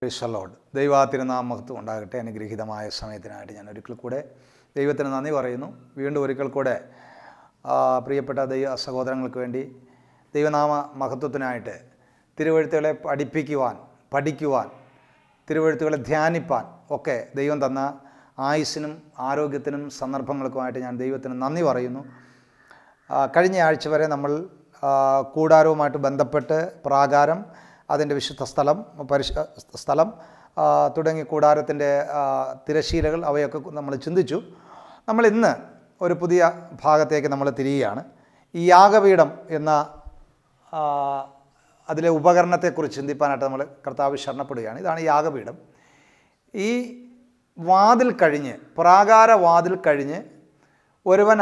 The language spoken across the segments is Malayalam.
Price the Lord. ദൈവത്തിരുനാമം മഹത്വം ഉണ്ടാകട്ടെ. അനുഗ്രഹീതമായ സമയത്തിനായിട്ട് ഞാൻ ഒരിക്കൽ കൂടെ ദൈവത്തിന് നന്ദി പറയുന്നു. വീണ്ടും ഒരിക്കൽ കൂടെ പ്രിയപ്പെട്ട ദൈവ സഹോദരങ്ങൾക്ക് വേണ്ടി ദൈവനാമ മഹത്വത്തിനായിട്ട് തിരുവെഴുത്തുകളെ പഠിക്കുവാൻ തിരുവെഴുത്തുകളെ ധ്യാനിപ്പാൻ ഒക്കെ ദൈവം തന്ന ആയുസ്സിനും ആരോഗ്യത്തിനും സന്ദർഭങ്ങൾക്കുമായിട്ട് ഞാൻ ദൈവത്തിന് നന്ദി പറയുന്നു. കഴിഞ്ഞ ആഴ്ച വരെ നമ്മൾ കൂടാരവുമായിട്ട് ബന്ധപ്പെട്ട് പ്രാകാരം, അതിൻ്റെ വിശുദ്ധ സ്ഥലം തുടങ്ങി കൂടാരത്തിൻ്റെ തിരശ്ശീലകൾ അവയൊക്കെ നമ്മൾ ചിന്തിച്ചു. നമ്മൾ ഇന്ന് ഒരു പുതിയ ഭാഗത്തേക്ക് നമ്മൾ തിരിയുകയാണ്. ഈ യാഗപീഠം എന്ന അതിലെ ഉപകരണത്തെക്കുറിച്ച് ചിന്തിപ്പാനായിട്ട് നമ്മൾ കർത്താവ് ശരണപ്പെടുകയാണ്. ഇതാണ് യാഗപീഠം. ഈ വാതിൽ കഴിഞ്ഞ്, പ്രാകാര വാതിൽ കഴിഞ്ഞ് ഒരുവൻ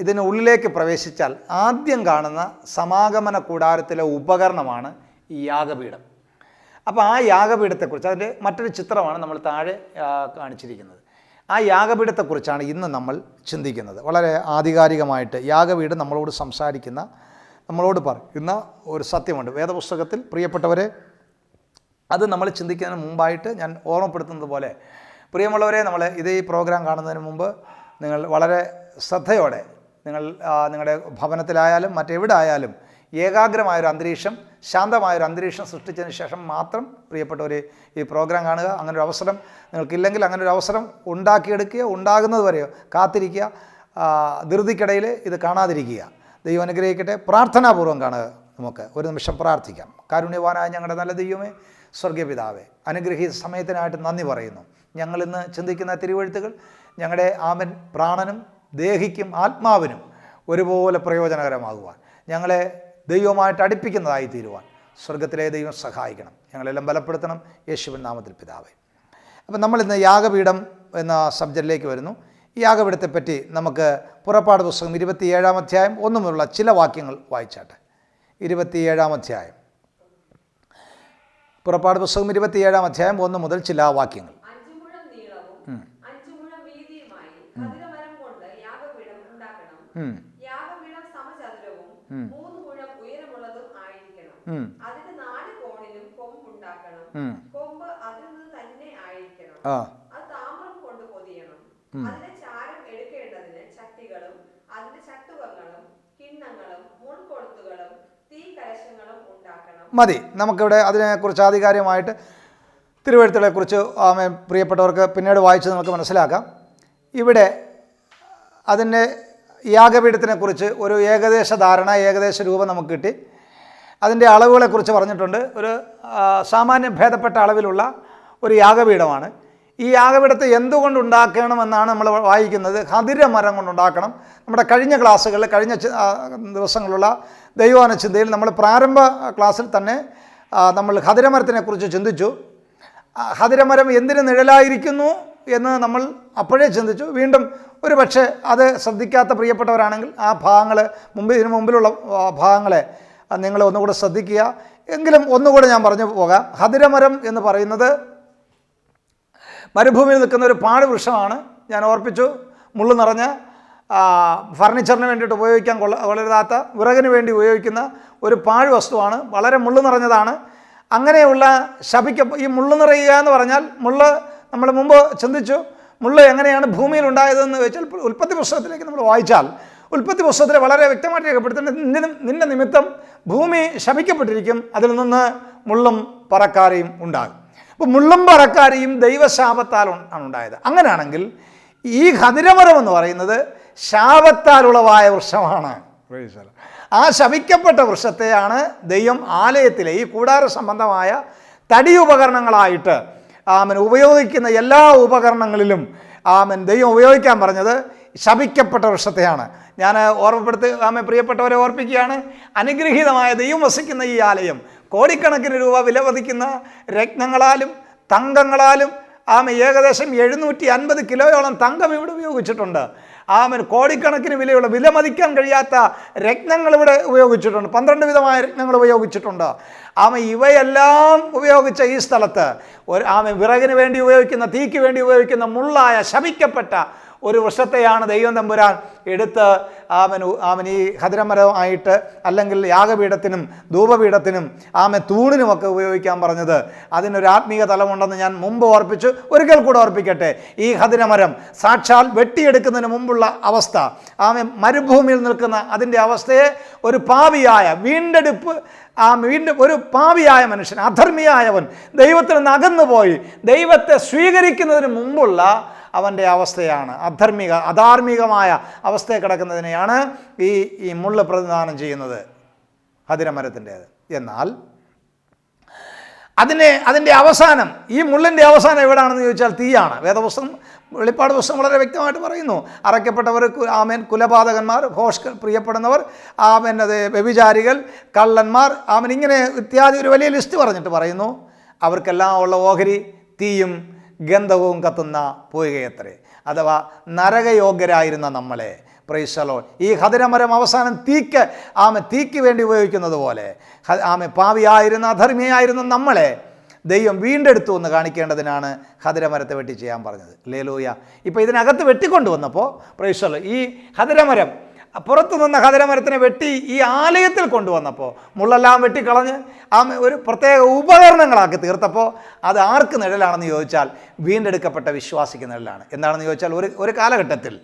ഇതിനുള്ളിലേക്ക് പ്രവേശിച്ചാൽ ആദ്യം കാണുന്ന സമാഗമന കൂടാരത്തിലെ ഉപകരണമാണ് ഈ യാഗപീഠം. അപ്പോൾ ആ യാഗപീഠത്തെക്കുറിച്ച്, അതിൻ്റെ മറ്റൊരു ചിത്രമാണ് നമ്മൾ താഴെ കാണിച്ചിരിക്കുന്നത്. ആ യാഗപീഠത്തെക്കുറിച്ചാണ് ഇന്ന് നമ്മൾ ചിന്തിക്കുന്നത്. വളരെ ആധികാരികമായിട്ട് യാഗപീഠം നമ്മളോട് സംസാരിക്കുന്ന, നമ്മളോട് പറയുന്ന ഒരു സത്യമുണ്ട് വേദപുസ്തകത്തിൽ. പ്രിയപ്പെട്ടവരെ, അത് നമ്മൾ ചിന്തിക്കുന്നതിന് മുമ്പായിട്ട് ഞാൻ ഓർമ്മപ്പെടുത്തുന്നത് പോലെ, പ്രിയമുള്ളവരെ, നമ്മൾ ഈ പ്രോഗ്രാം കാണുന്നതിന് മുമ്പ് നിങ്ങൾ വളരെ ശ്രദ്ധയോടെ നിങ്ങളുടെ ഭവനത്തിലായാലും മറ്റെവിടെ ആയാലും ഏകാഗ്രമായൊരു അന്തരീക്ഷം, ശാന്തമായൊരു അന്തരീക്ഷം സൃഷ്ടിച്ചതിന് ശേഷം മാത്രം പ്രിയപ്പെട്ടവർ ഈ പ്രോഗ്രാം കാണുക. അങ്ങനൊരു അവസരം നിങ്ങൾക്കില്ലെങ്കിൽ അങ്ങനൊരു അവസരം ഉണ്ടാക്കിയെടുക്കുക. ഉണ്ടാകുന്നത് വരെയോ കാത്തിരിക്കുക. ധൃതിക്കിടയിൽ ഇത് കാണാതിരിക്കുക. ദൈവം അനുഗ്രഹിക്കട്ടെ. പ്രാർത്ഥനാപൂർവ്വം കാണുക. നമുക്ക് ഒരു നിമിഷം പ്രാർത്ഥിക്കാം. കാരുണ്യവാനായ ഞങ്ങളുടെ നല്ല ദൈവമേ, സ്വർഗീയ പിതാവേ, അനുഗ്രഹീത സമയത്തിനായിട്ട് നന്ദി പറയുന്നു. ഞങ്ങളിന്ന് ചിന്തിക്കുന്ന തിരുവെഴുത്തുകൾ ഞങ്ങളുടെ പ്രാണനും ദേഹിക്കും ആത്മാവിനും ഒരുപോലെ പ്രയോജനകരമാകുവാൻ, ഞങ്ങളെ ദൈവമായിട്ട് അടുപ്പിക്കുന്നതായി തീരുവാൻ സ്വർഗത്തിലെ ദൈവം സഹായിക്കണം. ഞങ്ങളെല്ലാം ബലപ്പെടുത്തണം. യേശുവിൻ നാമത്തിൽ പിതാവേ. അപ്പം നമ്മളിന്ന് യാഗപീഠം എന്ന സബ്ജക്റ്റിലേക്ക് വരുന്നു. ഈ യാഗപീഠത്തെപ്പറ്റി നമുക്ക് പുറപ്പാട് പുസ്തകം 27-ാം അധ്യായം 1 മുതലുള്ള ചില വാക്യങ്ങൾ വായിച്ചാട്ടെ. 27-ാം അധ്യായം, പുറപ്പാട് പുസ്തകം 27-ാം അധ്യായം 1 മുതൽ ചില വാക്യങ്ങൾ. അതിന് 4 കോണിലും കൊമ്പുണ്ടാക്കണം. കൊമ്പ് അതിൽ നിന്ന് തന്നെ ആയിരിക്കണം. അത് താമ്രം കൊണ്ട് പൊതിയണം. അതിന്റെ ചാരം എടുക്കേണ്ടതിന് ചട്ടികളും അതിന്റെ ചട്ടുകങ്ങളും കിണ്ണങ്ങളും മുൾക്കൊളുത്തുകളും തീ കലശങ്ങളും ഉണ്ടാക്കണം. മതി. നമുക്കിവിടെ അതിനെക്കുറിച്ച് ആധികാരികമായിട്ട് തിരുവെഴുത്തുകളെക്കുറിച്ച് പ്രിയപ്പെട്ടവർക്ക് പിന്നീട് വായിച്ച് നമുക്ക് മനസ്സിലാക്കാം. ഇവിടെ അതിൻ്റെ യാഗപീഠത്തിനെക്കുറിച്ച് ഒരു ഏകദേശ ധാരണ, ഏകദേശ രൂപം നമുക്ക് കിട്ടി. അതിൻ്റെ അളവുകളെക്കുറിച്ച് പറഞ്ഞിട്ടുണ്ട്. ഒരു സാമാന്യം ഭേദപ്പെട്ട അളവിലുള്ള ഒരു യാഗപീഠമാണ്. ഈ യാഗപീഠത്തെ എന്തുകൊണ്ടുണ്ടാക്കണമെന്നാണ് നമ്മൾ വായിക്കുന്നത്. ഖദിരമരം കൊണ്ടുണ്ടാക്കണം. നമ്മുടെ കഴിഞ്ഞ ക്ലാസ്സുകളിൽ, കഴിഞ്ഞ ദിവസങ്ങളിലുള്ള ദൈവവചന ചിന്തയിൽ നമ്മൾ പ്രാരംഭ ക്ലാസ്സിൽ തന്നെ നമ്മൾ ഖദിരമരത്തിനെക്കുറിച്ച് ചിന്തിച്ചു. ഖദിരമരം എന്തിന് നിഴലായിരിക്കുന്നു എന്ന് നമ്മൾ അപ്പോഴേ ചിന്തിച്ചു. വീണ്ടും ഒരു പക്ഷേ അത് ശ്രദ്ധിക്കാത്ത പ്രിയപ്പെട്ടവരാണെങ്കിൽ ആ ഭാഗങ്ങൾ ഇതിനു മുമ്പിലുള്ള ഭാഗങ്ങളെ നിങ്ങൾ ഒന്നുകൂടെ ശ്രദ്ധിക്കുക. എങ്കിലും ഒന്നുകൂടെ ഞാൻ പറഞ്ഞു പോകാം. ഖദിരമരം എന്ന് പറയുന്നത് മരുഭൂമിയിൽ നിൽക്കുന്ന ഒരു പാഴ്വൃക്ഷമാണ്. ഞാൻ ഓർപ്പിച്ചു, മുള്ളു നിറഞ്ഞ, ഫർണിച്ചറിന് വേണ്ടിയിട്ട് ഉപയോഗിക്കാൻ കൊള്ളരുതാത്ത, വിറകിന് വേണ്ടി ഉപയോഗിക്കുന്ന ഒരു പാഴ് വസ്തുവാണ്. വളരെ മുള്ളു നിറഞ്ഞതാണ്. അങ്ങനെയുള്ള ഈ മുള്ളു നിറയുക എന്ന് പറഞ്ഞാൽ, നമ്മൾ മുമ്പ് ചിന്തിച്ചു മുള്ള് എങ്ങനെയാണ് ഭൂമിയിൽ ഉണ്ടായതെന്ന് വെച്ചാൽ, ഉൽപ്പത്തി പുസ്തകത്തിലേക്ക് നമ്മൾ വായിച്ചാൽ ഉൽപ്പത്തി പുസ്തകത്തിൽ വളരെ വ്യക്തമായിട്ട് രേഖപ്പെടുത്തുന്നത് നിന്റെ നിമിത്തം ഭൂമി ശപിക്കപ്പെട്ടിരിക്കും, അതിൽ നിന്ന് മുള്ളും പറക്കാരിയും ഉണ്ടാകും. അപ്പോൾ മുള്ളും പറക്കാരിയും ദൈവശാപത്താൽ ആണ് ഉണ്ടായത്. അങ്ങനെയാണെങ്കിൽ ഈ ഖദിരമരം എന്ന് പറയുന്നത് ശാപത്താൽ ഉളവായ വൃക്ഷമാണ്. ആ ശപിക്കപ്പെട്ട വൃക്ഷത്തെയാണ് ദൈവം ആലയത്തിലെ ഈ കൂടാര സംബന്ധമായ തടി ഉപകരണങ്ങളായിട്ട് ഉപയോഗിക്കുന്ന എല്ലാ ഉപകരണങ്ങളിലും ദൈവം ഉപയോഗിക്കാൻ പറഞ്ഞത് ശപിക്കപ്പെട്ട വൃക്ഷത്തെയാണ്. ഞാൻ പ്രിയപ്പെട്ടവരെ ഓർപ്പിക്കുകയാണ്, അനുഗ്രഹീതമായ ദൈവം വസിക്കുന്ന ഈ ആലയം കോടിക്കണക്കിന് രൂപ വിലമതിക്കുന്ന രത്നങ്ങളാലും തങ്കങ്ങളാലും ഏകദേശം 750 കിലോയോളം തങ്കം ഇവിടെ ഉപയോഗിച്ചിട്ടുണ്ട്. കോടിക്കണക്കിന് വിലമതിക്കാൻ കഴിയാത്ത രത്നങ്ങൾ ഇവിടെ ഉപയോഗിച്ചിട്ടുണ്ട്. 12 വിധമായ രത്നങ്ങൾ ഉപയോഗിച്ചിട്ടുണ്ട്. ഇവയെല്ലാം ഉപയോഗിച്ച ഈ സ്ഥലത്ത് വിറകിന് വേണ്ടി ഉപയോഗിക്കുന്ന, തീക്ക് വേണ്ടി ഉപയോഗിക്കുന്ന മുള്ളായ ശപിക്കപ്പെട്ട ഒരു വൃക്ഷത്തെയാണ് ദൈവം തമ്പുരാൻ എടുത്ത് ആമൻ ഈ ഖദിരമരമായിട്ട് അല്ലെങ്കിൽ യാഗപീഠത്തിനും ധൂപപീഠത്തിനും തൂണിനുമൊക്കെ ഉപയോഗിക്കാൻ പറഞ്ഞത്? അതിനൊരു ആത്മീയ തലമുണ്ടെന്ന് ഞാൻ മുമ്പ് ഓർപ്പിച്ചു, ഒരിക്കൽ കൂടെ ഓർപ്പിക്കട്ടെ. ഈ ഖദിരമരം സാക്ഷാൽ വെട്ടിയെടുക്കുന്നതിന് മുമ്പുള്ള അവസ്ഥ, മരുഭൂമിയിൽ നിൽക്കുന്ന അതിൻ്റെ അവസ്ഥയെ ഒരു പാപിയായ വീണ്ടെടുപ്പ്, വീണ്ടും ഒരു പാപിയായ മനുഷ്യൻ, അധർമ്മിയായവൻ, ദൈവത്തിൽ നിന്ന് അകന്നുപോയി ദൈവത്തെ സ്വീകരിക്കുന്നതിന് മുമ്പുള്ള അവൻ്റെ അവസ്ഥയാണ്. അധാർമികമായ അവസ്ഥയിൽ കിടക്കുന്നതിനെയാണ് ഈ മുള്ള് പ്രതിനിധാനം ചെയ്യുന്നത്, ഖദിരമരത്തിൻ്റേത്. എന്നാൽ അതിൻ്റെ അവസാനം, ഈ മുള്ളിൻ്റെ അവസാനം എവിടെയാണെന്ന് ചോദിച്ചാൽ തീയാണ്. വേദപുസ്തകം, വെളിപ്പാട് പുസ്തകം വളരെ വ്യക്തമായിട്ട് പറയുന്നു. അറയ്ക്കപ്പെട്ടവർ, കുലപാതകന്മാർ, പ്രിയപ്പെടുന്നവർ, അത് വ്യഭിചാരികൾ, കള്ളന്മാർ, ഇങ്ങനെ ഇത്യാദി ഒരു വലിയ ലിസ്റ്റ് പറഞ്ഞിട്ട് പറയുന്നു, അവർക്കെല്ലാം ഉള്ള ഓഹരി തീയും ഗന്ധവും കത്തുന്ന പുകയത്രേ. അഥവാ നരകയോഗ്യരായിരുന്ന നമ്മളെ, പ്രൈസ് ദി ലോർഡ്, ഈ ഖദിരമരം അവസാനം തീക്ക് വേണ്ടി ഉപയോഗിക്കുന്നത് പോലെ പാപിയായിരുന്ന അധർമ്മിയായിരുന്ന നമ്മളെ ദൈവം വീണ്ടെടുത്തു എന്ന് കാണിക്കേണ്ടതിനാണ് ഖദിരമരത്തെ വെട്ടി ചെയ്യാൻ പറഞ്ഞത്. ഹല്ലേലൂയ. ഇപ്പോൾ ഇതിനകത്ത് വെട്ടിക്കൊണ്ടുവന്നപ്പോൾ, പ്രൈസ് ദി ലോർഡ്, ഈ ഖദിരമരം, പുറത്തു നിന്ന ഖദിരമരത്തിനെ വെട്ടി ഈ ആലയത്തിൽ കൊണ്ടുവന്നപ്പോൾ മുള്ളെല്ലാം വെട്ടിക്കളഞ്ഞ് ഒരു പ്രത്യേക ഉപകരണങ്ങളാക്കി തീർത്തപ്പോൾ അത് ആർക്ക് നിഴലാണെന്ന് ചോദിച്ചാൽ വീണ്ടെടുക്കപ്പെട്ട വിശ്വാസിക്ക് നിഴലാണ്. എന്താണെന്ന് ചോദിച്ചാൽ ഒരു കാലഘട്ടത്തിൽ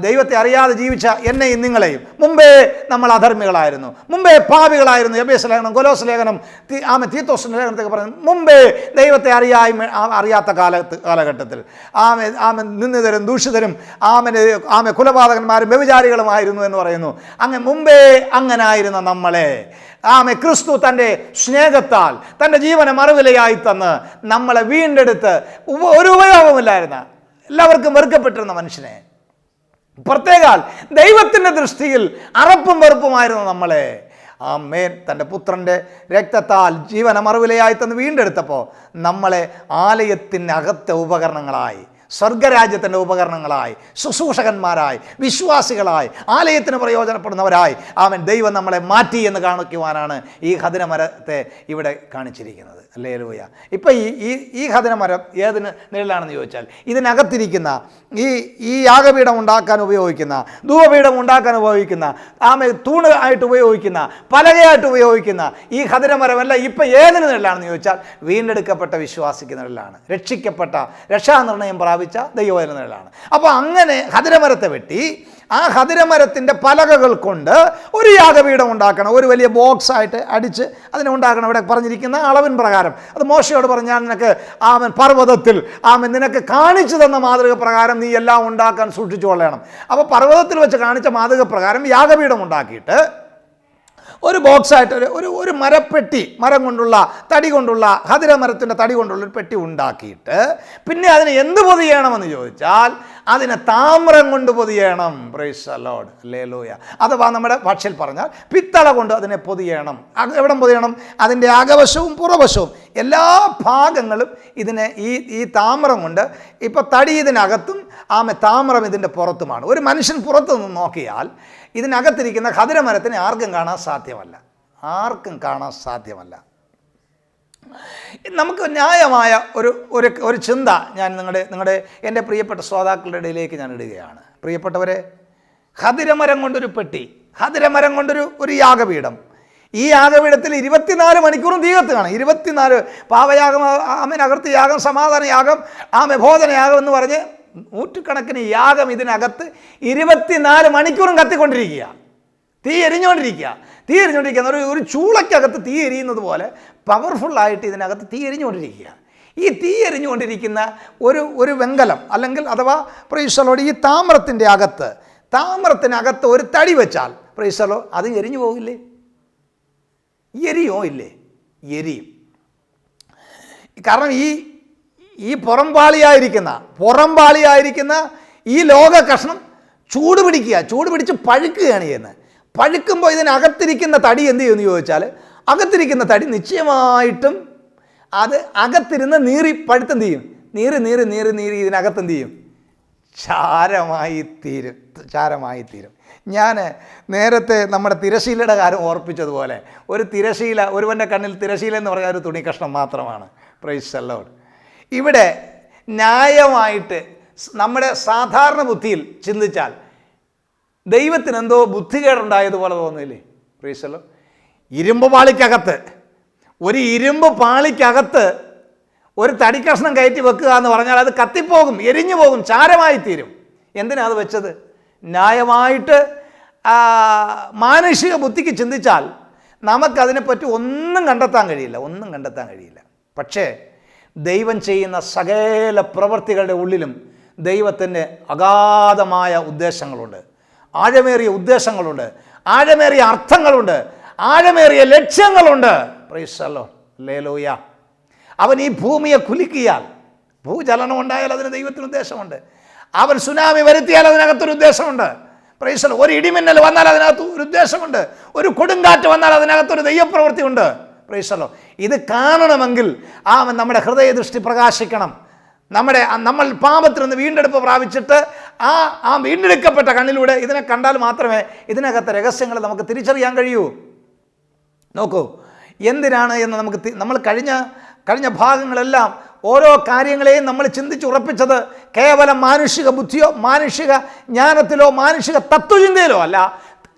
ദൈവത്തെ അറിയാതെ ജീവിച്ച എന്നെയും നിങ്ങളെയും, മുമ്പേ നമ്മൾ അധർമ്മികളായിരുന്നു, മുമ്പേ പാപികളായിരുന്നു. എബേസ് ലേഖനം, കൊലോസ് ലേഖനം, തീത്തോസ് ലേഖനത്തൊക്കെ പറയുന്നു, മുമ്പേ ദൈവത്തെ അറിയാത്ത കാലഘട്ടത്തിൽ നിന്ദിതരും ദൂഷിതരും കുലപാതകന്മാരും വ്യഭിചാരികളുമായിരുന്നു എന്ന് പറയുന്നു. അങ്ങനെ മുമ്പേ അങ്ങനായിരുന്ന നമ്മളെ ക്രിസ്തു തൻ്റെ സ്നേഹത്താൽ തൻ്റെ ജീവനെ മറുവിലയായി തന്ന് നമ്മളെ വീണ്ടെടുത്ത് ഒരു ഉപയോഗമില്ലായിരുന്ന, എല്ലാവർക്കും വെറുക്കപ്പെട്ടിരുന്ന മനുഷ്യനെ, പ്രത്യേകാൽ ദൈവത്തിൻ്റെ ദൃഷ്ടിയിൽ അറപ്പും വെറുപ്പുമായിരുന്നു നമ്മളെ തൻ്റെ പുത്രൻ്റെ രക്തത്താൽ ജീവനെ മറുവിലയായി തന്ന് വീണ്ടെടുത്തപ്പോൾ നമ്മളെ ആലയത്തിനകത്തെ ഉപകരണങ്ങളായി, സ്വർഗരാജ്യത്തിൻ്റെ ഉപകരണങ്ങളായി, ശുശ്രൂഷകന്മാരായി, വിശ്വാസികളായി, ആലയത്തിന് പ്രയോജനപ്പെടുന്നവരായി ദൈവം നമ്മളെ മാറ്റി എന്ന് കാണിക്കുവാനാണ് ഈ ഖദിരമരത്തെ ഇവിടെ കാണിച്ചിരിക്കുന്നത്. ഹല്ലേലൂയ. ഇപ്പം ഈ ഖദിരമരം ഏതിന് നിഴലാണെന്ന് ചോദിച്ചാൽ, ഇതിനകത്തിരിക്കുന്ന ഈ യാഗപീഠം ഉണ്ടാക്കാൻ ഉപയോഗിക്കുന്ന, ധൂപപീഠം ഉണ്ടാക്കാൻ ഉപയോഗിക്കുന്ന, തൂണ് ആയിട്ട് ഉപയോഗിക്കുന്ന, പലകയായിട്ട് ഉപയോഗിക്കുന്ന ഈ ഖദിരമരമല്ല ഇപ്പം ഏതിന് നിഴലാണെന്ന് ചോദിച്ചാൽ വീണ്ടെടുക്കപ്പെട്ട വിശ്വാസിക്ക് നിഴലാണ്, രക്ഷിക്കപ്പെട്ട രക്ഷാനിർണയം പ്രാപിച്ച ദൈവവചന നിഴലാണ്. അപ്പോൾ അങ്ങനെ ഖദിരമരത്തെ വെട്ടി ആ ഖദിരമരത്തിൻ്റെ പലകകൾ കൊണ്ട് ഒരു യാഗപീഠം ഉണ്ടാക്കണം, ഒരു വലിയ ബോക്സ് ആയിട്ട് അടിച്ച് അതിനെ ഉണ്ടാക്കണം. ഇവിടെ പറഞ്ഞിരിക്കുന്ന അളവിൻ പ്രകാരം, അത് മോശയോട് പറഞ്ഞാൽ നിനക്ക് പർവ്വതത്തിൽ നിനക്ക് കാണിച്ചു തന്ന മാതൃക പ്രകാരം നീ എല്ലാം ഉണ്ടാക്കാൻ സൂക്ഷിച്ചു കൊള്ളണം. അപ്പോൾ പർവ്വതത്തിൽ വെച്ച് കാണിച്ച മാതൃക പ്രകാരം യാഗപീഠം ഉണ്ടാക്കിയിട്ട് ഒരു ബോക്സായിട്ട് ഒരു മരപ്പെട്ടി, മരം കൊണ്ടുള്ള, തടി കൊണ്ടുള്ള, ഖദിരമരത്തിൻ്റെ തടി കൊണ്ടുള്ള ഒരു പെട്ടി ഉണ്ടാക്കിയിട്ട് പിന്നെ അതിനെ എന്ത് പൊതിയണമെന്ന് ചോദിച്ചാൽ അതിനെ താമ്രം കൊണ്ട് പൊതിയണം. Praise the Lord. ഹല്ലേലൂയ. അഥവാ നമ്മുടെ ഭാഷയിൽ പറഞ്ഞാൽ പിത്തള കൊണ്ട് അതിനെ പൊതിയണം. എവിടെ പൊതിയണം? അതിൻ്റെ അകവശവും പുറവശവും എല്ലാ ഭാഗങ്ങളും ഇതിനെ ഈ താമ്രം കൊണ്ട്, ഇപ്പോൾ തടി ഇതിനകത്തും താമ്രം ഇതിൻ്റെ പുറത്തുമാണ്. ഒരു മനുഷ്യൻ പുറത്തു നിന്ന് നോക്കിയാൽ ഇതിനകത്തിരിക്കുന്ന ഖദിരമരത്തിനെ ആർക്കും കാണാൻ സാധ്യമല്ല. നമുക്ക് ന്യായമായ ഒരു ചിന്ത ഞാൻ എൻ്റെ പ്രിയപ്പെട്ട ശ്രോതാക്കളുടെ ഇടയിലേക്ക് ഞാൻ ഇടുകയാണ്. പ്രിയപ്പെട്ടവരെ, ഖദിരമരം കൊണ്ടൊരു പെട്ടി, ഖദിരമരം കൊണ്ടൊരു യാഗപീഠം, ഈ യാഗപീഠത്തിൽ 24 മണിക്കൂറും തീ കത്തുകയാണ്. 24 പാവയാഗം, അകർത്തി യാഗം, സമാധാന യാഗം, ഭോജനയാഗം എന്ന് പറഞ്ഞ് നൂറ്റുകണക്കിന് യാഗം ഇതിനകത്ത് 24 മണിക്കൂറും കത്തിക്കൊണ്ടിരിക്കുക. തീ എരിഞ്ഞുകൊണ്ടിരിക്കുക. ഒരു ചൂളയ്ക്കകത്ത് തീ എരിയുന്നത് പോലെ പവർഫുള്ളായിട്ട് ഇതിനകത്ത് തീ എരിഞ്ഞുകൊണ്ടിരിക്കുക. ഈ തീ എരിഞ്ഞുകൊണ്ടിരിക്കുന്ന ഒരു വെങ്കലം, അല്ലെങ്കിൽ അഥവാ പ്രൈസ് ദി ലോർഡ്, ഈ താമ്രത്തിനകത്ത് ഒരു തടി വെച്ചാൽ പ്രൈസ് ദി ലോർഡ്, അത് എരിഞ്ഞു പോകില്ലേ? എരിയും. കാരണം ഈ പുറംപാളിയായിരിക്കുന്ന ഈ ലോക കഷ്ണം ചൂട് പിടിച്ച് പഴുക്കുകയാണ് ചെയ്യുന്നത്. പഴുക്കുമ്പോൾ ഇതിനകത്തിരിക്കുന്ന തടി എന്ത് ചെയ്യുമെന്ന് ചോദിച്ചാൽ, അകത്തിരിക്കുന്ന തടി നിശ്ചയമായിട്ടും അത് അകത്തിരുന്ന് പഴുത്തെന്ത് ചെയ്യും? നീറി ഇതിനകത്തെന്ത് ചെയ്യും? ചാരമായി തീരും. ഞാൻ നേരത്തെ നമ്മുടെ തിരശീലയുടെ കാര്യം ഓർപ്പിച്ചതുപോലെ, ഒരുവൻ്റെ കണ്ണിൽ തിരശീല എന്ന് പറഞ്ഞാൽ ഒരു തുണി കഷ്ണം മാത്രമാണ്. Price the Lord. ഇവിടെ ന്യായമായിട്ട് നമ്മുടെ സാധാരണ ബുദ്ധിയിൽ ചിന്തിച്ചാൽ ദൈവത്തിന് എന്തോ ബുദ്ധികേടുണ്ടായതുപോലെ തോന്നില്ലേ? പ്രീസല്ലോ, ഇരുമ്പ് പാളിക്കകത്ത് ഇരുമ്പ് പാളിക്കകത്ത് ഒരു തടി കഷ്ണം കയറ്റി വെക്കുക എന്ന് പറഞ്ഞാൽ അത് കത്തിപ്പോകും, എരിഞ്ഞു പോകും, ചാരമായി തീരും. എന്തിനാ അത് വെച്ചത്? ന്യായമായിട്ട് മാനുഷിക ബുദ്ധിക്ക് ചിന്തിച്ചാൽ നമുക്കതിനെപ്പറ്റി ഒന്നും കണ്ടെത്താൻ കഴിയില്ല. പക്ഷേ ദൈവം ചെയ്യുന്ന സകല പ്രവൃത്തികളുടെ ഉള്ളിലും ദൈവത്തിന് അഗാധമായ ഉദ്ദേശങ്ങളുണ്ട്, ആഴമേറിയ ഉദ്ദേശങ്ങളുണ്ട്, ആഴമേറിയ അർത്ഥങ്ങളുണ്ട്, ആഴമേറിയ ലക്ഷ്യങ്ങളുണ്ട്. Praise the Lord, hallelujah. അവൻ ഈ ഭൂമിയെ കുലുക്കിയാൽ, ഭൂചലനം ഉണ്ടായാൽ അതിന് ദൈവത്തിന് ഉദ്ദേശമുണ്ട്. അവൻ സുനാമി വരുത്തിയാൽ അതിനകത്തൊരു ഉദ്ദേശമുണ്ട്. Price the Lord. ഒരു ഇടിമിന്നൽ വന്നാൽ അതിനകത്ത് ഒരു ഉദ്ദേശമുണ്ട്. ഒരു കൊടുങ്കാറ്റ് വന്നാൽ അതിനകത്തൊരു ദൈവപ്രവൃത്തി ഉണ്ട്. Price the Lord. ഇത് കാണണമെങ്കിൽ നമ്മുടെ ഹൃദയദൃഷ്ടി പ്രകാശിക്കണം. നമ്മൾ പാപത്തിൽ നിന്ന് വീണ്ടെടുപ്പ് പ്രാപിച്ചിട്ട് ആ വീണ്ടെടുക്കപ്പെട്ട കണ്ണിലൂടെ ഇതിനെ കണ്ടാൽ മാത്രമേ ഇതിനകത്തെ രഹസ്യങ്ങൾ നമുക്ക് തിരിച്ചറിയാൻ കഴിയൂ. നോക്കൂ, എന്തിനാണ് എന്ന് നമ്മൾ കഴിഞ്ഞ ഭാഗങ്ങളെല്ലാം ഓരോ കാര്യങ്ങളെയും നമ്മൾ ചിന്തിച്ചുറപ്പിച്ചത് കേവലം മാനുഷിക ബുദ്ധിയോ മാനുഷിക ജ്ഞാനത്തിലോ മാനുഷിക തത്വചിന്തയിലോ അല്ല,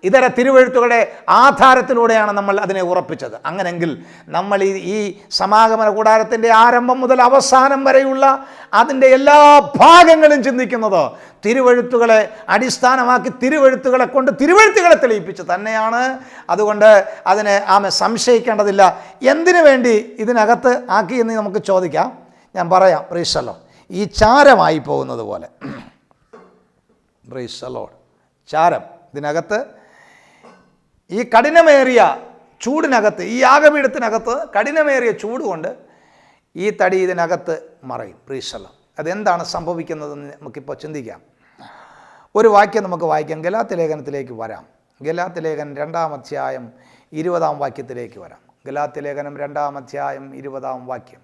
ഇതര തിരുവെഴുത്തുകളുടെ ആധാരത്തിലൂടെയാണ് നമ്മൾ അതിനെ ഉറപ്പിച്ചത്. അങ്ങനെങ്കിൽ നമ്മൾ ഈ സമാഗമന കൂടാരത്തിൻ്റെ ആരംഭം മുതൽ അവസാനം വരെയുള്ള അതിൻ്റെ എല്ലാ ഭാഗങ്ങളും ചിന്തിക്കുന്നത് തിരുവെഴുത്തുകളെ അടിസ്ഥാനമാക്കി, തിരുവെഴുത്തുകളെ കൊണ്ട് തിരുവെഴുത്തുകളെ തെളിയിപ്പിച്ച് തന്നെയാണ്. അതുകൊണ്ട് അതിനെ സംശയിക്കേണ്ടതില്ല. എന്തിനു വേണ്ടി ഇതിനകത്ത് ആക്കി എന്ന് നമുക്ക് ചോദിക്കാം. ഞാൻ പറയാം. Price the Lord. ഈ ചാരമായി പോകുന്നത് പോലെ, പ്രൈസ് ദി ലോർഡ്, ചാരം ഇതിനകത്ത് ഈ കഠിനമേറിയ ചൂടിനകത്ത്, ഈ യാഗപീഠത്തിനകത്ത് കഠിനമേറിയ ചൂട് കൊണ്ട് ഈ തടി ഇതിനകത്ത് മറയും. Praise the Lord. അതെന്താണ് സംഭവിക്കുന്നതെന്ന് നമുക്കിപ്പോൾ ചിന്തിക്കാം. ഒരു വാക്യം നമുക്ക് വായിക്കാം. ഗലാത്യ ലേഖനത്തിലേക്ക് വരാം. ഗലാത്യ ലേഖനം 2-ാം അധ്യായം 20-ാം വാക്യത്തിലേക്ക് വരാം. ഗലാത്യ ലേഖനം 2-ാം അധ്യായം 20-ാം വാക്യം.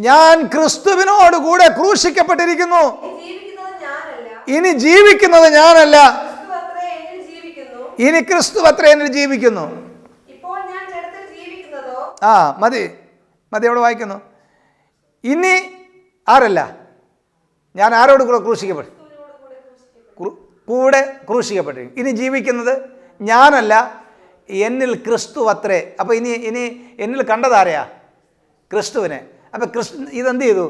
ഞാൻ ക്രിസ്തുവിനോട് കൂടെ ക്രൂശിക്കപ്പെട്ടിരിക്കുന്നു, ഇനി ജീവിക്കുന്നത് ഞാനല്ല, ഇനി ക്രിസ്തു അത്രേ എന്നിൽ ജീവിക്കുന്നു. മതി അവിടെ വായിക്കുന്നു. ഇനി ആരല്ല, ഞാൻ ആരോട് കൂടെ കൂടെ ക്രൂശിക്കപ്പെട്ടിരിക്കുന്നു. ഇനി ജീവിക്കുന്നത് ഞാനല്ല, എന്നിൽ ക്രിസ്തു അത്രേ. അപ്പോൾ ഇനി എന്നിൽ കണ്ടതാരെയാ? ക്രിസ്തുവിനെ. അപ്പോൾ ഇതെന്ത് ചെയ്തു?